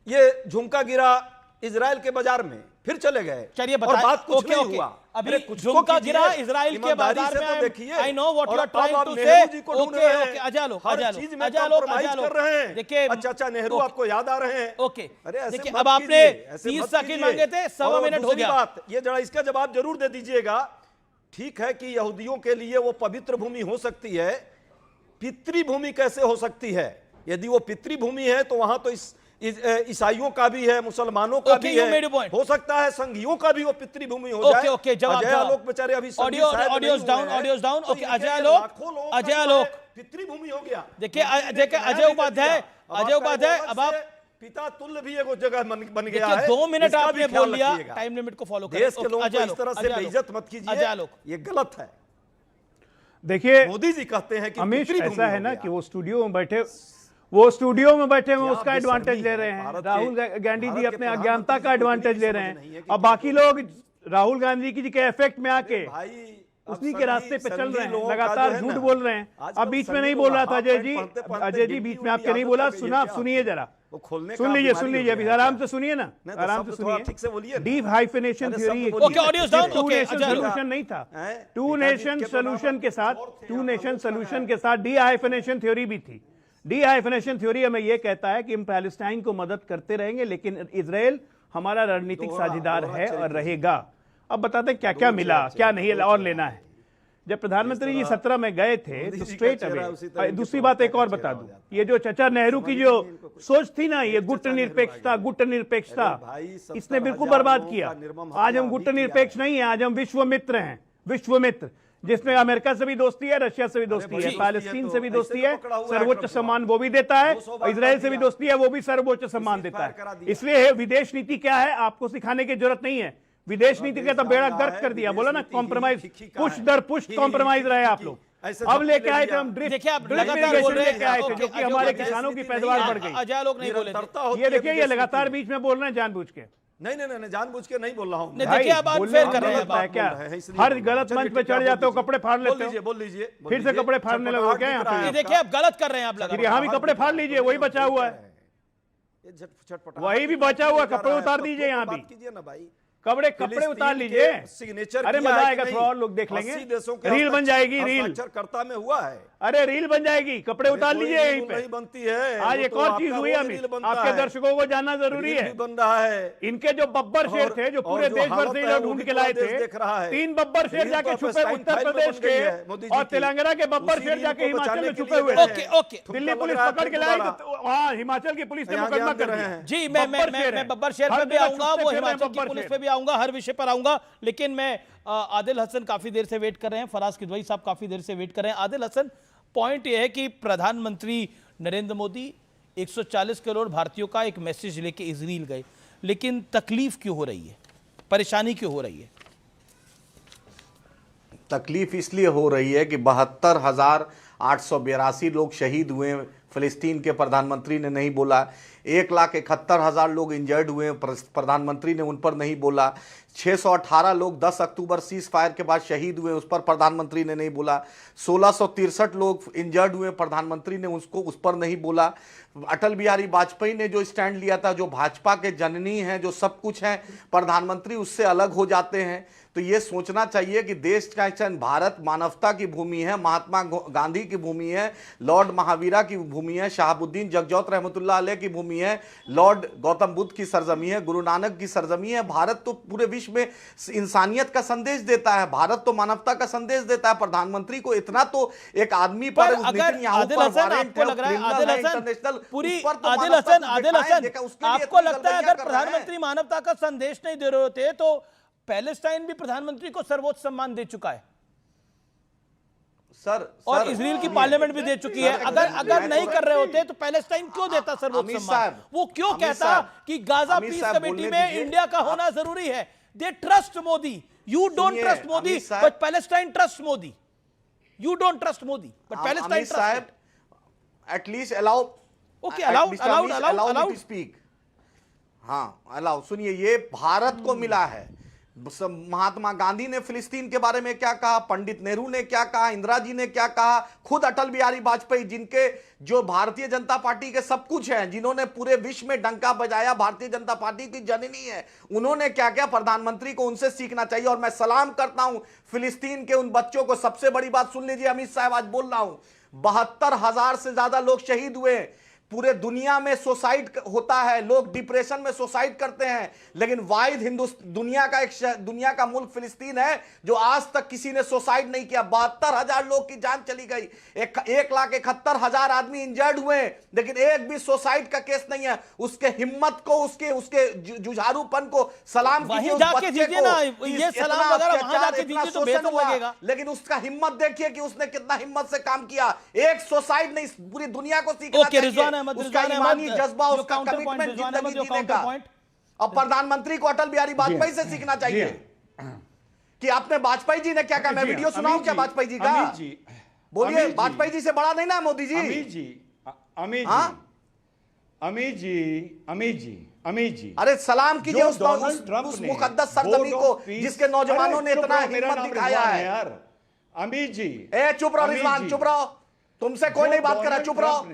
ये झुमका गिरा इजराइल के बाजार में, फिर चले गए। चलिए और बात कुछ नहीं हुआ। अभी झुमका गिरा इजराइल के बाजार में, देखिए I know what you are trying to say. Okay Ajay लोग कर रहे हैं। देखिए अच्छा नेहरू आपको याद आ रहे हैं? ओके अरे देखिए अब आपने 30 सेकंड मांगे थे, 1.25 मिनट हो गया। बात ये जरा इसका जवाब जरूर दे दीजिएगा। ठीक है कि यहूदियों के लिए वो पवित्र भूमि हो सकती है, पितृभूमि कैसे हो सकती है? यदि वो पितृभूमि है तो वहां तो ईसाइयों का भी है, मुसलमानों का भी है, हो सकता है संघियों का भी वो पितृभूमि हो जाए। ओके जवाब अजय आलोक बेचारे अभी audios down. Okay Ajay Alok पितृभूमि हो गया। देखिए अजय उपाध्याय अब आप पिता तुल्य भी एक जगह बन गया है। 2 मिनट आपने बोल लिया, टाइम लिमिट को फॉलो करें। देश के लोगों को इस तरह से बेइज्जत मत कीजिए, ये गलत है। देखिए मोदी जी कहते हैं कि अमीश ऐसा है ना कि वो स्टूडियो में बैठे हुए उसका एडवांटेज ले रहे हैं। राहुल गांधी जी अपने अज्ञानता का एडवांटेज ले रहे हैं और बाकी लोग राहुल गांधी जी के इफेक्ट में आके उसी के रास्ते पे चल रहे हैं, लगातार झूठ बोल रहे हैं। अब बीच में नहीं बोल रहा था अजय जी बीच में आपके नहीं बोला, सुनिए जरा, सुन लीजिए अभी आराम से सुनिए ना, आराम से सुनिए। ठीक से बोलिए। डीप हाइफिनेशन थ्योरी सोल्यूशन नहीं था, टू नेशन सोल्यूशन के साथ डी हाइफिनेशन थ्योरी भी थी। डी हाइफिनेशन थ्योरी हमें यह कहता है कि हम पैलेस्टाइन को मदद करते रहेंगे लेकिन इजराइल हमारा रणनीतिक साझेदार है और रहेगा। अब बताते हैं क्या क्या मिला, क्या नहीं और लेना है। जब प्रधानमंत्री जी 17 में गए थे तो स्ट्रेट अवे, दूसरी बात एक और बता दूं, ये जो चाचा नेहरू की जो सोच थी ना, ये गुट निरपेक्षता इसने बिल्कुल बर्बाद किया। आज हम गुट निरपेक्ष नहीं है, आज हम विश्व मित्र हैं, विश्व मित्र जिसमें अमेरिका से भी दोस्ती है, रशिया से भी दोस्ती है, पैलेस्टीन से भी दोस्ती है, सर्वोच्च सम्मान वो भी देता है, इजराइल से भी दोस्ती है, वो भी सर्वोच्च सम्मान देता है। इसलिए विदेश नीति क्या है आपको सिखाने की जरूरत नहीं है। विदेश नीति का तो बेड़ा गर्क कर दिया, बोला ना कॉम्प्रोमाइज, पुश दर पुश कॉम्प्रोमाइज रहे आप लोग। अब लेके आए थे हम ड्रिफ्ट लेके आए थे, जो कि हमारे किसानों की पैदावार बढ़ गई। अजय लोग नहीं बोले, ये देखिए ये लगातार बीच में बोल रहे हैं जानबूझ के। नहीं जानबूझ के नहीं बोल रहा हूं। देखिए अब अनफेयर कर रहे हैं क्या, हर गलत मंच पे चढ़ जाते हो, कपड़े फाड़ लेते हो। बोल लीजिए फिर से कपड़े फाड़ने लगे क्या यहाँ पे? देखिए अब गलत कर रहे हैं आप लोग। यहाँ भी कपड़े फाड़ लीजिए, वही बचा हुआ है, वही भी बचा हुआ, कपड़े उतार दीजिए यहाँ भी, कीजिए ना भाई, कपड़े उतार लीजिए। सिग्नेचर अरे मजा आएगा, थोड़ा और लोग देख लेंगे, रील बन जाएगी, रील करता में हुआ है। अरे रील बन जाएगी, कपड़े उतार लीजिए यहीं पे। नहीं बनती है आज एक और चीज हुई अभी, आपके दर्शकों को जानना जरूरी है। बन रहा है इनके जो बब्बर शेर थे, जो पूरे देश भर से ढूंढ के लाए थे, 3 बब्बर शेर जाके छुपे उत्तर प्रदेश के और तेलंगाना के बब्बर शेर जाके हिमाचल में छुपे हुए थे। दिल्ली पुलिस पकड़ के लाई तो वहाँ हिमाचल की पुलिस ने मुकदमा कर दिया। जी मैं बब्बर शेर पे भी आऊंगा, वो हिमाचल की पुलिस पे भी आऊंगा, हर विषय पर आऊंगा। लेकिन मैं आदिल हसन काफी देर से वेट कर रहे हैं, फराज किदवई साहब काफी देर से वेट कर रहे हैं। आदिल हसन, पॉइंट यह है कि प्रधानमंत्री नरेंद्र मोदी 140 करोड़ भारतीयों का एक मैसेज लेके इजराइल गए, लेकिन तकलीफ क्यों हो रही है, परेशानी क्यों हो रही है? तकलीफ इसलिए हो रही है कि 72,882 लोग शहीद हुए, फिलिस्तीन के प्रधानमंत्री ने नहीं बोला। 1,71,000 लोग इंजर्ड हुए, प्रधानमंत्री ने उन पर नहीं बोला। 618 लोग 10 अक्टूबर सीज फायर के बाद शहीद हुए, उस पर प्रधानमंत्री ने नहीं बोला। 1663 लोग इंजर्ड हुए, प्रधानमंत्री ने उस पर नहीं बोला। अटल बिहारी वाजपेयी ने जो स्टैंड लिया था, जो भाजपा के जननी हैं, जो सब कुछ हैं, प्रधानमंत्री उससे अलग हो जाते हैं। तो ये सोचना चाहिए कि देश का भारत मानवता की भूमि है, महात्मा गांधी की भूमि है, लॉर्ड महावीरा की भूमि है, शहाबुद्दीन जगजौत रहमतुल्लाह अलैह की भूमि है, लॉर्ड गौतम बुद्ध की सरजमी है, गुरु नानक की सरजमी है। भारत तो पूरे विश्व में इंसानियत का संदेश देता है, भारत तो मानवता का संदेश देता है। प्रधानमंत्री को इतना तो एक आदमी पर अगर आदिल हसन आपको लग रहा है, आदिल हसन आपको लगता है अगर प्रधानमंत्री मानवता का संदेश नहीं दे रहे होते तो पैलेस्टाइन भी प्रधानमंत्री को सर्वोच्च सम्मान दे चुका है सर, और इजराइल की पार्लियामेंट भी दे चुकी है। अगर नहीं कर रहे होते तो पैलेस्टाइन क्यों देता सर्वोच्च सम्मान? वो क्यों कहता कि गाजा पीस कमेटी में इंडिया का होना जरूरी है? They trust Modi, you don't trust Modi, but Palestine trust Modi. You don't trust Modi, but Palestine trust. At least allow, okay, allowed speak. हाँ, अलाउ। सुनिए, ये भारत को मिला है। महात्मा गांधी ने फिलिस्तीन के बारे में क्या कहा, पंडित नेहरू ने क्या कहा, इंदिरा जी ने क्या कहा, खुद अटल बिहारी वाजपेयी, जिनके जो भारतीय जनता पार्टी के सब कुछ हैं, जिन्होंने पूरे विश्व में डंका बजाया, भारतीय जनता पार्टी की जननी है, उन्होंने क्या क्या, प्रधानमंत्री को उनसे सीखना चाहिए। और मैं सलाम करता हूं फिलिस्तीन के उन बच्चों को। सबसे बड़ी बात सुन लीजिए, अमित साहब आज बोल रहा हूं, 72,000 से ज्यादा लोग शहीद हुए। पूरे दुनिया में सुसाइड होता है, लोग डिप्रेशन में सुसाइड करते हैं, लेकिन वाहिद दुनिया का मुल्क फिलिस्तीन है जो आज तक किसी ने सुसाइड नहीं किया। 72,000 लोग की जान चली गई, 1,71,000 आदमी इंजर्ड हुए, लेकिन एक भी सुसाइड का केस नहीं है। उसके हिम्मत को, उसके जुझारूपन को सलाम कीजिए। ये सलाम वगैरह वहां जाके दीजिए तो बेहतर लगेगा। लेकिन उसका हिम्मत देखिए कि उसने कितना हिम्मत से काम किया। एक सुसाइड नहीं, पूरी दुनिया को सीखना चाहिए उसका ईमानी जज्बा, उसका कमिटमेंट जिंदगी जीने का। और प्रधानमंत्री को अटल बिहारी वाजपेयी से सीखना चाहिए कि आपने, वाजपेयी जी ने क्या कहा। मैं वीडियो सुनाऊं क्या वाजपेयी जी का? बोलिए, वाजपेयी जी से बड़ा नहीं ना मोदी जी? अमित जी, अरे सलाम कीजिए उस मुकद्दस सरजमी को जिसके नौजवानों ने इतना हिम्मत दिखाया है यार। अमित जी, चुप रहो रिजवान, चुप रहो, तुमसे कोई नहीं बात करा, चुप रहो।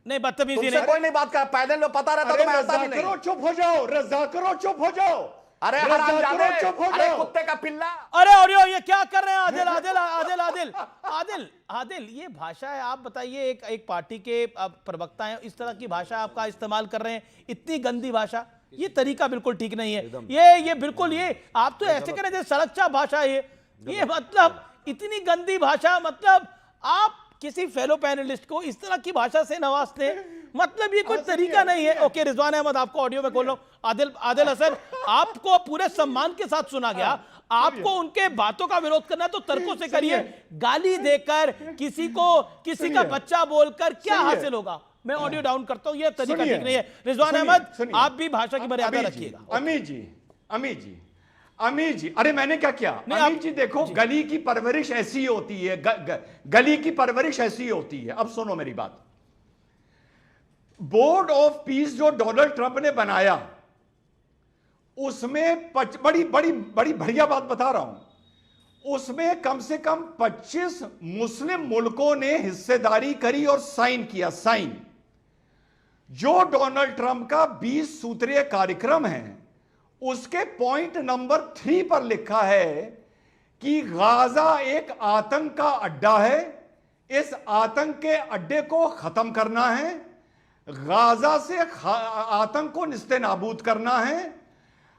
नहीं, बदतमीजी नहीं, कोई नहीं बात कर। पैदल में पता रहता तो मैं ऐसा भी नहीं। चुप हो जाओ, रजा करो, चुप हो जाओ। अरे हरामजादे, अरे कुत्ते का पिल्ला। अरे और ये क्या कर रहे हैं? आदिल, ये भाषा है। आप बताइए, एक पार्टी के प्रवक्ता हैं, इस तरह की भाषा आपका इस्तेमाल कर रहे हैं, इतनी गंदी भाषा, ये तरीका बिल्कुल ठीक नहीं है। ये बिल्कुल, ये आप तो ऐसे करें जैसे सड़कचा भाषा है ये मतलब इतनी गंदी भाषा। मतलब आप किसी फेलो पैनलिस्ट को इस तरह की भाषा से नवाजते, मतलब ये कोई तरीका नहीं है। ओके, रिजवान अहमद, आपको ऑडियो में खोल रहा हूं। आदिल हसन, आपको पूरे सम्मान के साथ सुना गया। आपको उनके बातों का विरोध करना तो तर्कों से करिए। गाली देकर किसी का बच्चा बोलकर क्या हासिल होगा? मैं ऑडियो डाउन करता हूं, यह तरीका ठीक नहीं है। रिजवान अहमद, आप भी भाषा की मर्यादा रखिएगा। अमीर जी, अरे मैंने क्या किया? अमीर जी देखो, गली की परवरिश ऐसी होती है, गली की परवरिश ऐसी होती है। अब सुनो मेरी बात। बोर्ड ऑफ पीस जो डोनाल्ड ट्रंप ने बनाया, उसमें बड़ी बढ़िया बात बता रहा हूं, उसमें कम से कम 25 मुस्लिम मुल्कों ने हिस्सेदारी करी और साइन किया। जो डोनाल्ड ट्रंप का 20 सूत्रीय कार्यक्रम है, उसके पॉइंट नंबर 3 पर लिखा है कि गाजा एक आतंक का अड्डा है, इस आतंक के अड्डे को खत्म करना है, गाजा से आतंक को निस्तेनाबूद करना है,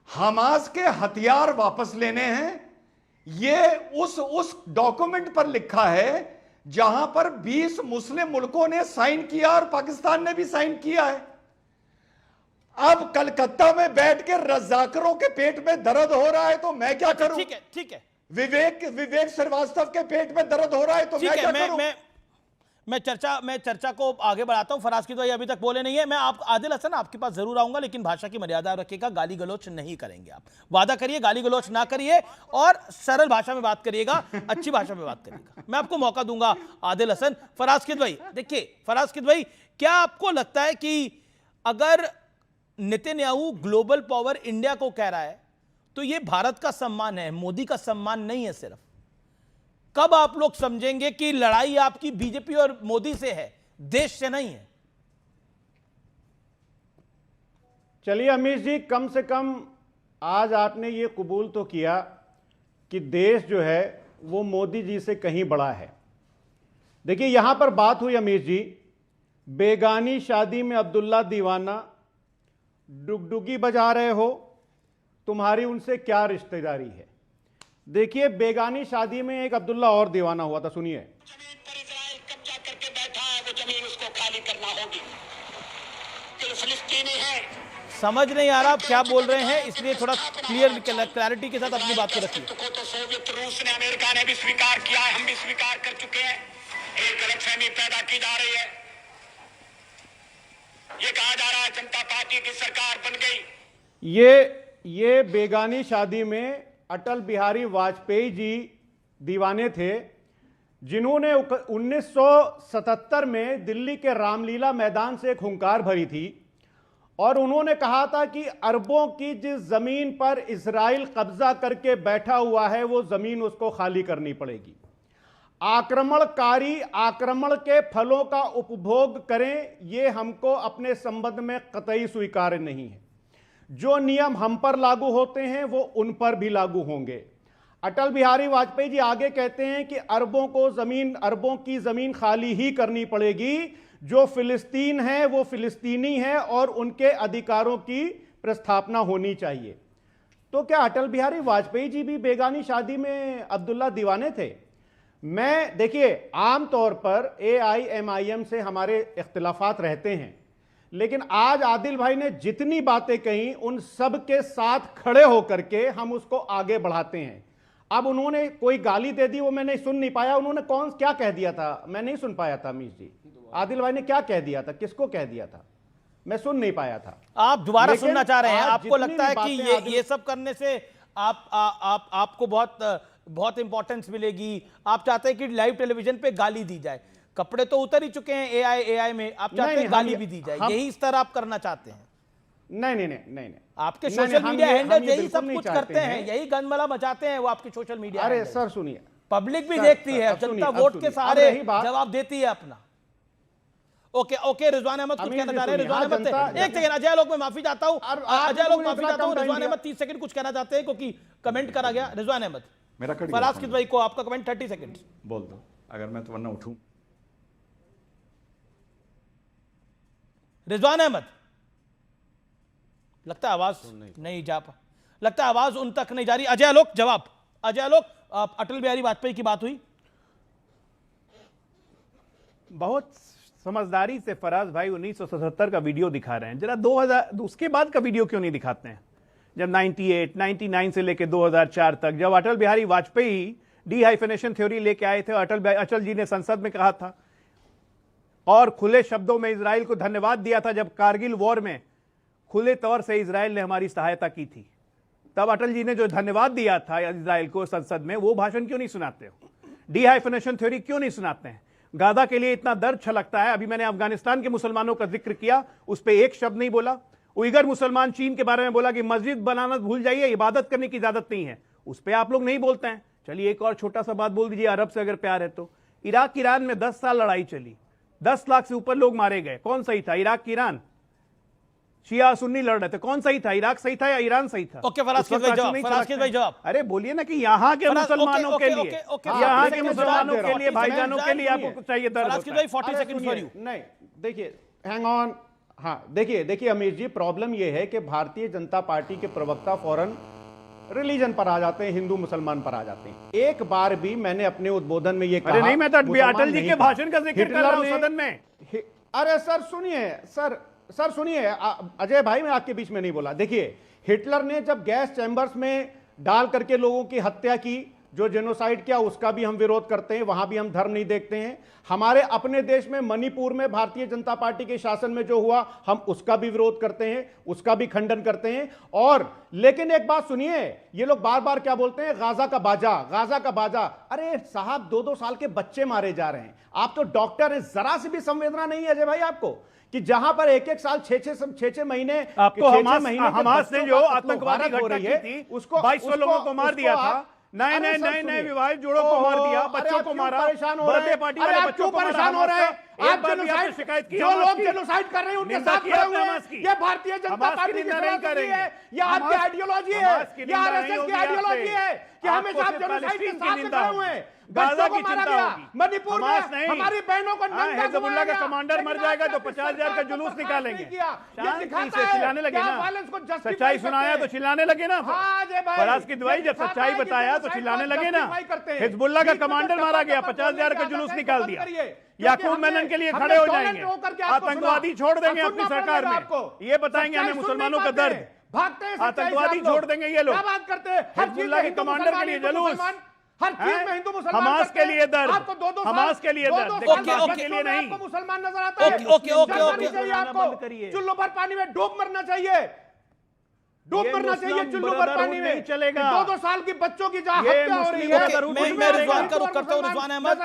हमास के हथियार वापस लेने हैं। यह उस डॉक्यूमेंट पर लिखा है जहां पर 20 मुस्लिम मुल्कों ने साइन किया और पाकिस्तान ने भी साइन किया है। अब कलकत्ता में बैठ के रज़ाकरों के पेट में दर्द हो रहा है तो मैं क्या करूं? ठीक है। विवेक श्रीवास्तव के पेट में दर्द हो रहा है तो मैं क्या करूं? मैं चर्चा को आगे बढ़ाता हूं। फराज की तो अभी तक बोले नहीं है। मैं आदिल हसन, आपके पास जरूर आऊंगा, लेकिन भाषा की मर्यादा रखिएगा। गाली गलोच नहीं करेंगे, आप वादा करिए, गाली गलोच ना करिए और सरल भाषा में बात करिएगा, अच्छी भाषा में बात करिएगा। मैं आपको मौका दूंगा आदिल हसन। फराज भाई, देखिए फराज भाई, क्या आपको लगता है कि अगर नेतन्याहू ग्लोबल पावर इंडिया को कह रहा है तो यह भारत का सम्मान है, मोदी का सम्मान नहीं है सिर्फ? कब आप लोग समझेंगे कि लड़ाई आपकी बीजेपी और मोदी से है, देश से नहीं है? चलिए अमीर जी, कम से कम आज आपने ये कबूल तो किया कि देश जो है वो मोदी जी से कहीं बड़ा है। देखिए यहां पर बात हुई अमीर जी, बेगानी शादी में अब्दुल्ला दीवाना, डुगडुगी बजा रहे हो, तुम्हारी उनसे क्या रिश्तेदारी है? देखिए बेगानी शादी में एक अब्दुल्ला और दीवाना हुआ था, सुनिए। जमीन पर इजराइल कब्जा करके बैठा है, वो जमीन उसको खाली करना होगी। फिलिस्तीनी है, समझ नहीं आ रहा आप क्या बोल रहे हैं, इसलिए थोड़ा क्लैरिटी के साथ अपनी बात को रखिए। को तो सोवियत रूस ने, अमेरिका ने भी स्वीकार किया है, हम भी स्वीकार कर चुके हैं। एक गलतफहमी पैदा की जा रही है, ये कहा जा रहा है जनता पार्टी की सरकार बन गई। ये बेगानी शादी में अटल बिहारी वाजपेयी जी दीवाने थे, जिन्होंने 1977 में दिल्ली के रामलीला मैदान से एक हुंकार भरी थी और उन्होंने कहा था कि अरबों की जिस जमीन पर इजराइल कब्जा करके बैठा हुआ है वो जमीन उसको खाली करनी पड़ेगी। आक्रमणकारी आक्रमण के फलों का उपभोग करें, ये हमको अपने संबंध में कतई स्वीकार्य नहीं है। जो नियम हम पर लागू होते हैं वो उन पर भी लागू होंगे। अटल बिहारी वाजपेयी जी आगे कहते हैं कि अरबों की जमीन खाली ही करनी पड़ेगी। जो फिलिस्तीन है वो फिलिस्तीनी है और उनके अधिकारों की प्रस्थापना होनी चाहिए। तो क्या अटल बिहारी वाजपेयी जी भी बेगानी शादी में अब्दुल्ला दीवाने थे? मैं देखिए, आमतौर पर AIMIM से हमारे इख्तिलाफात रहते हैं, लेकिन आज आदिल भाई ने जितनी बातें कही उन सब के साथ खड़े होकर के हम उसको आगे बढ़ाते हैं। अब उन्होंने कोई गाली दे दी, वो मैं नहीं सुन नहीं पाया। उन्होंने क्या कह दिया था मैं नहीं सुन पाया था। अमीश जी, आदिल भाई ने क्या कह दिया था, किसको कह दिया था, मैं सुन नहीं पाया था। आप दोबारा सुनना चाह रहे हैं? आपको लगता है कि ये सब करने से आपको बहुत इंपॉर्टेंस मिलेगी? आप चाहते हैं कि लाइव टेलीविजन पे गाली दी जाए? कपड़े तो उतर ही चुके हैं AI में, आप चाहते हैं गाली भी दी जाए, यही स्तर आप करना चाहते हैं? नहीं, आपके सोशल मीडिया हैंडल यही सब कुछ करते हैं, यही गंदमला मचाते हैं वो आपके सोशल मीडिया। अरे सर सुनिए, पब्लिक भी देखती है, जनता वोट के सहारे जवाब देती है अपना। ओके रिजवान अहमद कुछ कहना चाह रहे हैं? रिजवान अहमद एक सेकंड, अजय लोग मैं माफी चाहता हूं, अजय लोग माफी चाहता हूं। रिजवान अहमद 30 सेकंड कुछ कहना चाहते हैं क्योंकि कमेंट करा गया। रिजवान अहमद, फराज किदवई को आपका कमेंट 30 सेकंड बोल दो, अगर मैं तो वरना उठूं। रिजवान अहमद, लगता है आवाज नहीं जा पा, लगता है आवाज उन तक नहीं जा रही। अजय लोक जवाब। अजय लोक, अटल बिहारी वाजपेयी की बात हुई, बहुत समझदारी से फराज भाई 1977 का वीडियो दिखा रहे हैं, जरा 2000 उसके बाद का वीडियो क्यों नहीं दिखाते हैं? जब 98, 99 से लेकर 2004 तक जब अटल बिहारी वाजपेयी डीहाइफिनेशन थ्योरी लेके आए थे, अटल जी ने संसद में कहा था और खुले शब्दों में इजराइल को धन्यवाद दिया था जब कारगिल वॉर में खुले तौर से इजराइल ने हमारी सहायता की थी। तब अटल जी ने जो धन्यवाद दिया था इजराइल को संसद में, वो भाषण क्यों नहीं सुनाते हो? डीहाइफिनेशन थ्योरी क्यों नहीं सुनाते हैं? गाजा के लिए इतना दर्द छलकता है। अभी मैंने अफगानिस्तान के मुसलमानों का जिक्र किया, उस पर एक शब्द नहीं बोला। उइगर मुसलमान चीन के बारे में बोला कि मस्जिद बनाना भूल जाइए, इबादत करने की इजाजत नहीं है, उस पर आप लोग नहीं बोलते हैं। चलिए एक और छोटा सा बात बोल दीजिए, अरब से अगर प्यार है तो। इराक ईरान में 10 साल लड़ाई चली, 10 लाख से ऊपर लोग मारे गए, कौन सही था? इराक की ईरान, शिया सुन्नी लड़ रहे थे, कौन सही था? इराक सही था या ईरान सही था? ओके फराज भाई जवाब। अरे बोलिए ना कि यहाँ के मुसलमानों के लिए, यहाँ के मुसलमानों के लिए, भाईजानों के लिए आपको कुछ चाहिए? 40 सेकंड फॉर यू। नहीं देखिए, हैंग ऑन। हाँ देखिए अमीर जी, प्रॉब्लम यह है कि भारतीय जनता पार्टी के प्रवक्ता फौरन रिलीजन पर आ जाते हैं, हिंदू मुसलमान पर आ जाते हैं। एक बार भी मैंने अपने उद्बोधन में ये कहा नहीं, मैं तो अटल जी के भाषण का जिक्र कर रहा हूं सदन में। अरे सर सुनिए, सर सुनिए, अजय भाई मैं आपके बीच में नहीं बोला। देखिए, हिटलर ने जब गैस चैम्बर्स में डाल करके लोगों की हत्या की, जो जेनोसाइड किया, उसका भी हम विरोध करते हैं, वहां भी हम धर्म नहीं देखते हैं। हमारे अपने देश में मणिपुर में भारतीय जनता पार्टी के शासन में जो हुआ, हम उसका भी विरोध करते हैं, उसका भी खंडन करते हैं। और लेकिन एक बात सुनिए, ये लोग बार बार क्या बोलते हैं, गाजा का बाजा, गाजा का बाजा। अरे साहब, 2-2 साल के बच्चे मारे जा रहे हैं। आप तो डॉक्टर हैं, जरा सी भी संवेदना नहीं है अजय भाई आपको, कि जहां पर 1-1 साल 6-6 महीने आपको हमास ने जो आतंकवादी घटना की थी, उसको 2200 लोगों को मार दिया था, नए विवाहित जोड़ों को मार दिया, बच्चों को मारा, बर्थडे पार्टी वाले बच्चों को परेशान हो रहे हैं। एक बार भी आपने शिकायत की? जो लोग जेनोसाइड कर रहे हैं उनके साथ खड़े हुए हैं। ये भारतीय जनता पार्टी की फिलॉसफी है, ये आपकी आइडियोलॉजी है, ये आरएसएस की आइडियोलॉजी है कि हमेशा आप जेनोसाइड के साथ खड़े हुए हैं। गाजा की चिंता होगी, मणिपुर में हमारी बहनों को हिजबुल्लाह का कमांडर मर जाएगा तो 50,000 का जुलूस निकालेंगे। चिल्लाने लगे ना, सच्चाई सुनाया तो चिल्लाने लगे ना। फराज की दवाई जब सच्चाई बताया तो चिल्लाने लगे ना। हिजबुल्लाह का कमांडर मारा गया, 50,000 का जुलूस निकाल दिया। याकूब मेनन के लिए खड़े हो जाएंगे, आतंकवादी छोड़ देंगे अपनी सरकार में, ये बताएंगे हमें मुसलमानों का दर्द, भागते हैं आतंकवादी छोड़ देंगे ये लोग, क्या बात करते हैं? हिजबुल्लाह के कमांडर के लिए जलूस, हर चीज में हिंदू मुसलमान, हमास के लिए दर्द, आपको दो हमास के लिए दर्द, के लिए नहीं, आपको मुसलमान नजर आता है, ओके आपको चुल्लू पर पानी में डूब मरना चाहिए, डूब मरना चाहिए चुल्लू पर पानी में, चलेगा। 2-2 साल की बच्चों की जहां हत्या हो रही है। मैं रिजवान का रुख करता हूं, रिजवान अहमद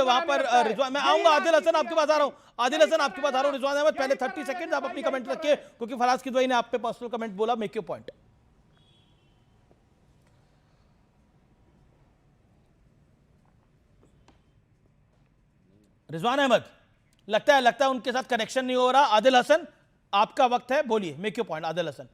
वहां पर, रिजवान मैं आऊंगा, आदिल हसन आपके पास आ रहा हूं, आदिल हसन आपके पास आ रहा हूं। रिजवान अहमद पहले 30 सेकंड आप अपनी कमेंट रखिए, क्योंकि फराज किदवई ने आप पे पर्सनल कमेंट बोला, make your point. Rizwan Ahmed, लगता है उनके साथ कनेक्शन नहीं हो रहा। आदिल हसन आपका वक्त है, बोलिए, make your point. Adil Hasan.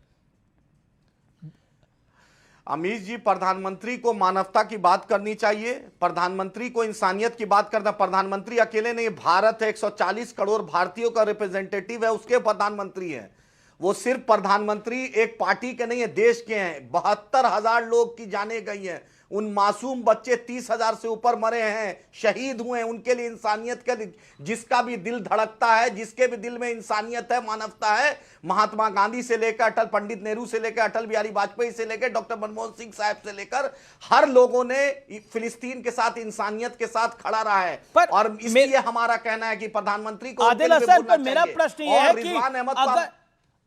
Amish ji, प्रधानमंत्री को मानवता की बात करनी चाहिए, प्रधानमंत्री को इंसानियत की बात करना। प्रधानमंत्री अकेले नहीं, भारत है, 140 करोड़ भारतीयों का रिप्रेजेंटेटिव है, उसके प्रधानमंत्री है। वो सिर्फ प्रधानमंत्री एक पार्टी के नहीं है, देश के हैं। 72,000 लोग की जाने गई हैं, उन मासूम बच्चे 30,000 से ऊपर मरे हैं, शहीद हुए हैं। उनके लिए इंसानियत का, जिसका भी दिल धड़कता है, जिसके भी दिल में इंसानियत है, मानवता है, महात्मा गांधी से लेकर अटल, पंडित नेहरू से लेकर अटल बिहारी वाजपेयी से लेकर डॉक्टर मनमोहन सिंह साहब से लेकर हर लोगों ने फिलिस्तीन के साथ, इंसानियत के साथ खड़ा रहा है। और इसलिए हमारा कहना है कि प्रधानमंत्री को आदिल हसन, पर मेरा प्रश्न यह है कि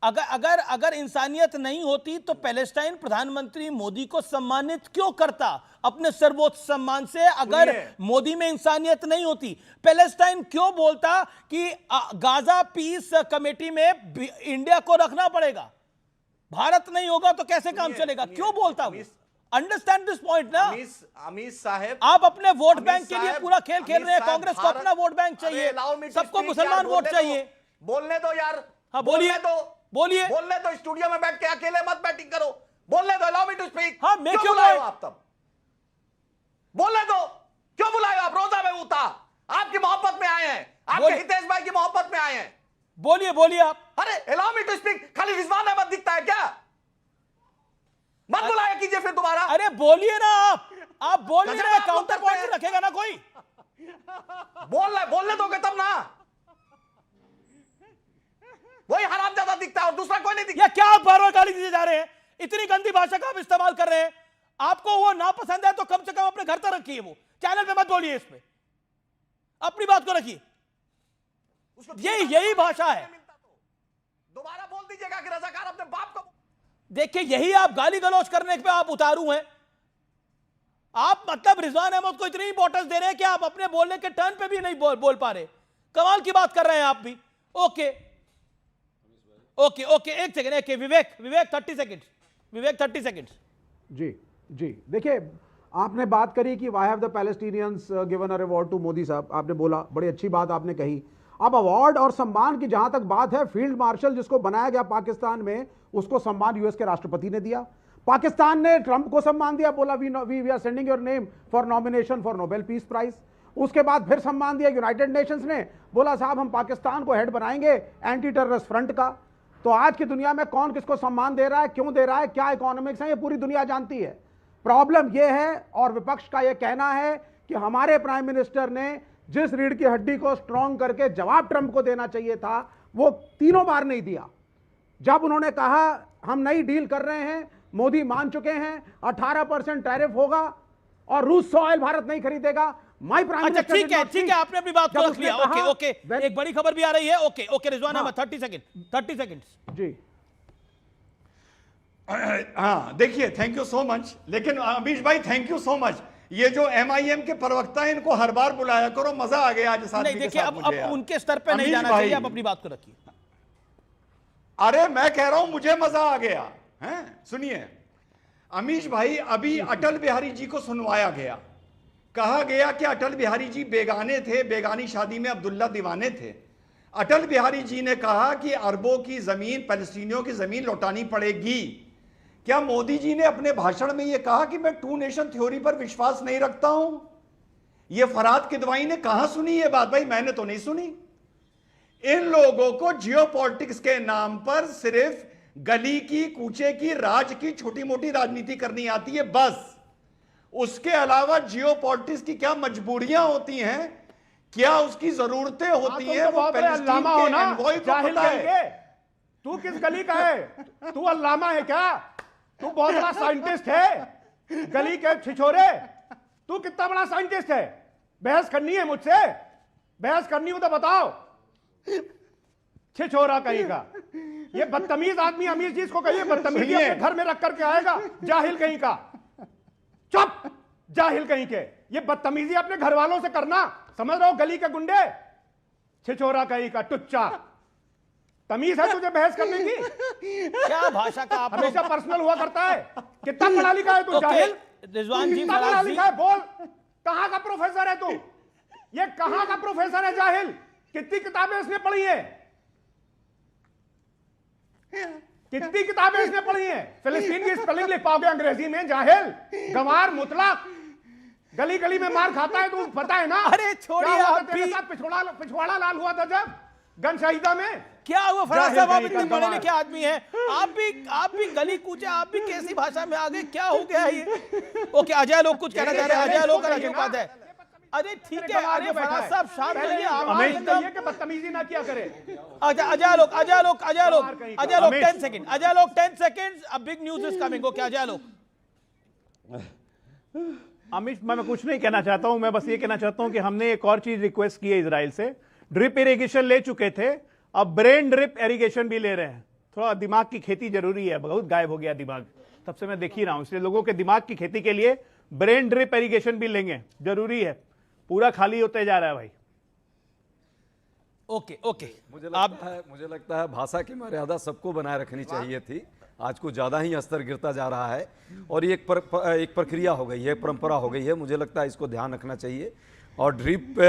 अगर इंसानियत नहीं होती तो पैलेस्टाइन प्रधानमंत्री मोदी को सम्मानित क्यों करता अपने सर्वोच्च सम्मान से? अगर मोदी में इंसानियत नहीं होती, पैलेस्टाइन क्यों बोलता कि गाजा पीस कमेटी में इंडिया को रखना पड़ेगा? भारत नहीं होगा तो कैसे काम चलेगा? क्यों बोलता वो? अंडरस्टैंड दिस पॉइंट ना। अमीर साहब, आप अपने वोट बैंक के लिए पूरा खेल खेल रहे हैं। कांग्रेस को अपना वोट बैंक चाहिए, सबको मुसलमान वोट चाहिए। बोलने दो यार। हाँ, बोलिए बोलिए। बोलने दो, स्टूडियो में बैठ के अकेले मत बैटिंग करो। बोलने दो, अलाउ मी टू स्पीक। हाँ, मैं क्यों बुलाए आप? तब बोलने दो, क्यों बुलाए आप? रोजा में उता आपकी मोहब्बत में आए हैं, आपके हितेश भाई की मोहब्बत में आए हैं। बोलिए बोलिए आप। अरे अलाउ मी टू स्पीक, खाली रिजवान अहमद दिखता है क्या? मत बुलाया कीजिए फिर दोबारा। अरे बोलिए ना आप बोल नहीं रहे, काउंटर पॉइंट रखेगा ना कोई? बोलने दोगे तब ना। वही हरामजादा दिखता है और दूसरा कोई नहीं दिखता। या क्या आप बार-बार गाली दिए जा रहे हैं? इतनी गंदी भाषा का आप इस्तेमाल कर रहे हैं। आपको वो नापसंद है तो कम से कम अपने घर तक रखिए, वो चैनल पे मत बोलिए, इस पे अपनी बात को रखिए। यही भाषा है। दोबारा बोल दीजिएगा कि रजाकार अपने बाप को। देखिए, यही आप गाली गलौज करने पे आप उतारू हैं। आप मतलब रिजवान अहमद को इतनी इंपॉर्टेंस दे रहे हैं कि आप अपने बोलने के टर्न पे भी नहीं बोल पा रहे। कमाल की बात कर रहे हैं आप भी। ओके ओके ओके, एक सेकंड, एक विवेक 30 सेकंड। विवेक 30 सेकंड। जी जी, देखिए, आपने बात करी कि why have the Palestinians given a reward to Modi साहब। आपने बोला, बड़ी अच्छी बात आपने कही। अब अवार्ड और सम्मान की जहां तक बात है, फील्ड मार्शल जिसको बनाया गया पाकिस्तान में, उसको सम्मान यूएस के राष्ट्रपति ने दिया। पाकिस्तान ने ट्रंप को सम्मान दिया, बोला we are sending your name for nomination for Nobel peace prize. उसके बाद फिर सम्मान दिया यूनाइटेड नेशंस ने, बोला साहब हम पाकिस्तान को हेड बनाएंगे एंटी टेररिस्ट फ्रंट का। तो आज की दुनिया में कौन किसको सम्मान दे रहा है, क्यों दे रहा है, क्या इकोनॉमिक्स है, ये पूरी दुनिया जानती है। प्रॉब्लम ये है, और विपक्ष का ये कहना है कि हमारे प्राइम मिनिस्टर ने जिस रीढ़ की हड्डी को स्ट्रांग करके जवाब ट्रंप को देना चाहिए था, वो तीनों बार नहीं दिया। जब उन्होंने कहा हम नई डील कर रहे हैं, मोदी मान चुके हैं 18% टैरिफ होगा और रूस से ऑयल भारत नहीं खरीदेगा। अच्छा, ठीक है, आपने अपनी बात को रख लिया। ओके, एक बड़ी खबर भी आ रही है। ओके रिजवान अहमद, 30 सेकंड जी। हाँ, देखिए, थैंक यू सो मच। लेकिन अमीश भाई, थैंक यू सो मच। ये जो MIM के प्रवक्ता है, इनको हर बार बुलाया करो, मजा आ गया आज साथ। नहीं, देखिए, अब उनके स्तर पे नहीं जाना चाहिए, आप अपनी बात को रखिए। अरे मैं कह रहा हूं मुझे मजा आ गया है। सुनिए अमीश भाई, अभी अटल बिहारी जी को सुनवाया गया। कहा गया कि अटल बिहारी जी बेगाने थे, बेगानी शादी में अब्दुल्ला दीवाने थे। अटल बिहारी जी ने कहा कि अरबों की जमीन, पैलेस्टीनियों की जमीन लौटानी पड़ेगी। क्या मोदी जी ने अपने भाषण में यह कहा कि मैं 2 नेशन थ्योरी पर विश्वास नहीं रखता हूं? यह फराद किदवाई ने कहां सुनी यह बात? भाई मैंने तो नहीं सुनी। इन लोगों को जियोपॉलिटिक्स के नाम पर सिर्फ गली की, कूचे की, राज की छोटी मोटी राजनीति करनी आती है, बस। उसके अलावा जियोपॉलिटिक्स की क्या मजबूरियां होती हैं, क्या उसकी जरूरतें होती तुम हैं तो वो बहुत बड़े पैलेस्टीन अल्लामा हो के ना, एनवॉय को जाहिल पता है। कहेंगे। तू किस गली का है? तू अल्लामा है क्या? तू बहुत बड़ा साइंटिस्ट है गली के छिछोरे? तू कितना बड़ा साइंटिस्ट है? बहस करनी है मुझसे? बहस करनी हो तो बताओ। छिछोरा कहीं का ये बदतमीज आदमी अमीर जी इसको कहिए बदतमीजी अपने घर में रख करके आएगा। जाहिल कहीं का, चुप, जाहिल कहीं के। ये बदतमीजी अपने घर वालों से करना, समझ रहे हो? गली के गुंडे, छिछोरा कहीं का टुच्चा। तमीज है तुझे बहस करने की? क्या भाषा का आप हमेशा पर्सनल हुआ करता है। कितना पढ़ा लिखा है तू? जाहिल। रिजवान जी, कितना पढ़ा लिखा है? बोल, कहां का प्रोफेसर है तू? ये कहां का प्रोफेसर है? जाहिल। कितनी किताबें इसने पढ़ी हैं? कितनी किताबें इसने पढ़ी हैं? फिलिस्तीन की स्पेलिंग लिख पाओगे अंग्रेजी में? जाहिल, गंवार, मुतलक। गली गली में मार खाता है तू, पता है ना? अरे छोड़िए, आप भी पिछवाड़ा लाल हुआ था जब गन शहीदा में। क्या हुआ फराज साहब, आप इतने पढ़े लिखे आदमी हैं, आप भी गली कूचे, आप भी कैसी भाषा में आ गए? क्या हो गया ये? ओके, अजय लोग कुछ कहना चाह रहे हैं। अजय लोग का आशीर्वाद है। अरे ठीक है, अरे फराज साहब शांत रहिए, आप कहिए कि बदतमीजी ना किया करे। अजय लोग 10 सेकंड, अजय लोग 10 second, a big news is coming. Okay Ajay लोग। अमित, मैं कुछ नहीं कहना चाहता हूं, मैं बस ये कहना चाहता हूं कि हमने एक और चीज रिक्वेस्ट की है इजराइल से। ड्रिप इरिगेशन ले चुके थे, अब ब्रेन ड्रिप इरिगेशन भी ले रहे हैं। थोड़ा दिमाग की खेती जरूरी है, बहुत गायब हो गया दिमाग, तब से मैं देख ही रहा हूं। इसलिए लोगों के दिमाग की खेती के लिए ब्रेन ड्रिप इरिगेशन भी लेंगे, जरूरी है। पूरा खाली होते जा रहा है भाई। ओके मुझे लगता है भाषा की मर्यादा सबको बनाए रखनी चाहिए थी। आज कुछ ज़्यादा ही स्तर गिरता जा रहा है और ये एक प्रक्रिया हो गई है, परंपरा हो गई है। मुझे लगता है इसको ध्यान रखना चाहिए। और ड्रिप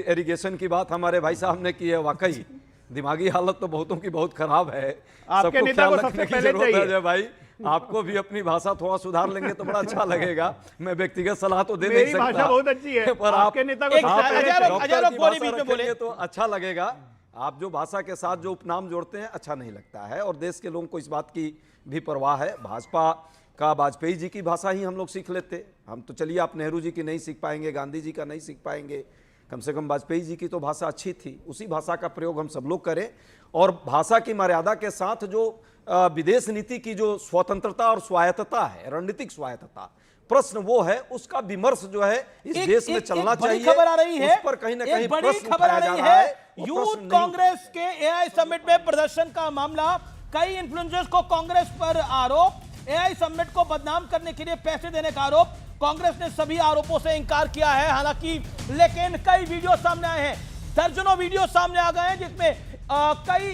इरिगेशन की बात हमारे भाई साहब ने की है, वाकई दिमागी हालत तो बहुतों की बहुत खराब है। आपके नेता को सबसे पहले चाहिए भाई, आपको भी अपनी भाषा थोड़ा सुधार लेंगे तो बड़ा अच्छा लगेगा। मैं व्यक्तिगत सलाह तो दे नहीं सकता, मेरी भाषा बहुत अच्छी है, पर आपके नेता को बोले तो अच्छा लगेगा। आप जो भाषा के साथ जो उपनाम जोड़ते हैं अच्छा नहीं लगता है, और देश के लोगों को इस बात की भी परवाह है। भाजपा का वाजपेयी जी की भाषा ही हम लोग सीख लेते। हम तो चलिए, आप नेहरू जी की नहीं सीख पाएंगे, गांधी जी का नहीं सीख पाएंगे, कम से कम वाजपेयी जी की तो भाषा अच्छी थी। उसी भाषा का प्रयोग हम सब लोग करें, और भाषा की मर्यादा के साथ जो विदेश नीति की जो स्वतंत्रता और स्वायत्तता है, रणनीतिक स्वायत्तता, प्रश्न वो है, उसका विमर्श जो है इस देश में चलना चाहिए। खबर आ रही है, उस पर कहीं ना कहीं बड़ी खबर आ रही है। यूथ कांग्रेस के एआई समिट में प्रदर्शन का मामला, कई इन्फ्लुएंसर्स को कांग्रेस पर आरोप, एआई समिट को बदनाम करने के लिए पैसे देने का आरोप। कांग्रेस ने सभी आरोपों से इंकार किया है हालांकि, लेकिन कई वीडियो सामने आए हैं, दर्जनों वीडियो सामने आ गए हैं जिसमें कई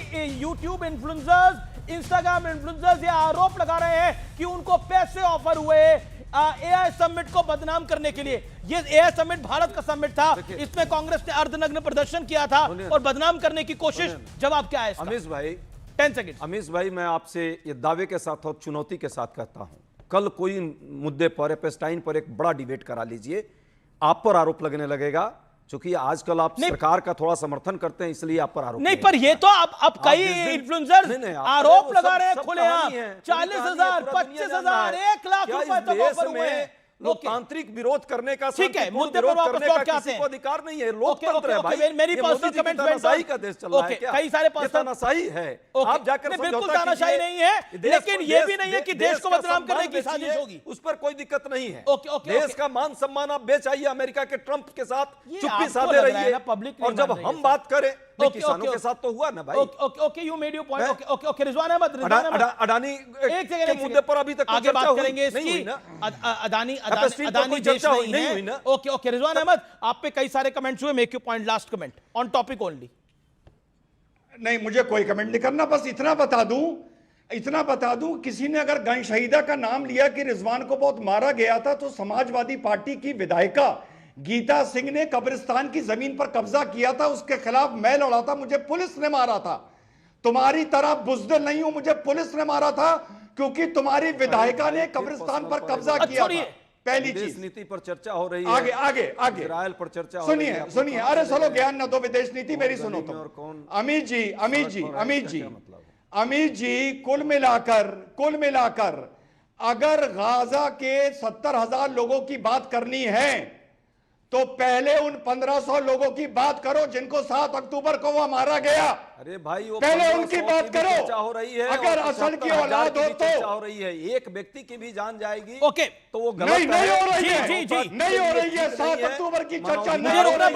यूट्यूब इन्फ्लुएंसर्स, इंस्टाग्राम इन्फ्लुएंसर्स ये आरोप लगा रहे हैं कि उनको पैसे ऑफर हुए एआई समिट को बदनाम करने के लिए। ये एआई समिट भारत का समिट था, इसमें कांग्रेस ने अर्धनग्न प्रदर्शन किया था और बदनाम करने की कोशिश। जवाब क्या है? अमीश भाई, 10 सेकंड। अमीश भाई, मैं आपसे ये दावे के साथ और चुनौती के साथ कहता हूं, कल कोई मुद्दे पर, पैलेस्टाइन पर एक बड़ा डिबेट करा लीजिए, आप पर आरोप लगने लगेगा। क्योंकि आजकल आप सरकार का थोड़ा समर्थन करते हैं, इसलिए आप पर आरोप नहीं, पर ये तो अब कई इन्फ्लुएंसर आरोप लगा रहे हैं खुलेआम। 40,000, 25,000, 1 लाख रुपए तक ऑफर हुए हैं। लोकतांत्रिक विरोध करने का, ठीक है, मुद्दे पर वापस लौट के आते हैं। अधिकार नहीं है, लोकतंत्र है भाई। मेरी पर्सनल कमेंट तानाशाही का देश चल रहा है क्या? कई सारे तानाशाही है। आप जाकर बिल्कुल तानाशाही नहीं है, लेकिन ये भी नहीं है कि देश को बदनाम करने की साजिश होगी, उस पर कोई दिक्कत नहीं है। ओके, देश का मान सम्मान आप बेचाइए अमेरिका के ट्रंप के साथ, चुप्पी साधे रहिए। और जब हम बात करें किसानों के साथ तो हुआ ना भाई। Okay, you made your point. Okay, Rizwan Ahmed, Adani के मुद्दे पर अभी तक आगे बात करेंगे इसकी। अदानी देश नहीं है। ओके, रिजवान अहमद, आप पे कई सारे कमेंट्स हुए, make your point, last comment on topic only. नहीं, मुझे कोई कमेंट नहीं करना, बस इतना बता दूं, किसी ने अगर गन शहीदा का नाम लिया कि रिजवान को बहुत मारा गया था, तो समाजवादी पार्टी की विधायिका गीता सिंह ने कब्रिस्तान की जमीन पर कब्जा किया था, उसके खिलाफ मैं लड़ा था, मुझे पुलिस ने मारा था। तुम्हारी तरह बुज़दिल नहीं हूं, मुझे पुलिस ने मारा था क्योंकि तुम्हारी विधायिका ने कब्रिस्तान पर कब्जा किया था। पहली चीज, नीति पर चर्चा हो रही है, आगे इजराइल पर चर्चा हो रही है। सुनिए, अरे चलो ज्ञान न दो, विदेश नीति मेरी सुनो तुम। अमित जी, कुल मिलाकर अगर गाजा के 70,000 लोगों की बात करनी है तो पहले उन 1500 लोगों की बात करो जिनको 7 अक्टूबर को वो मारा गया। अरे भाई वो पहले 1500 उनकी की बात भी करो। चर्चा हो रही है, अगर और असल की 75,000 औलाद की हो भी तो चर्चा हो रही है, एक व्यक्ति की भी जान जाएगी ओके तो वो गलत नहीं है। हो रही है, जी, जी, जी। नहीं हो रही है। 7 अक्टूबर की चर्चा नहीं हो रही है।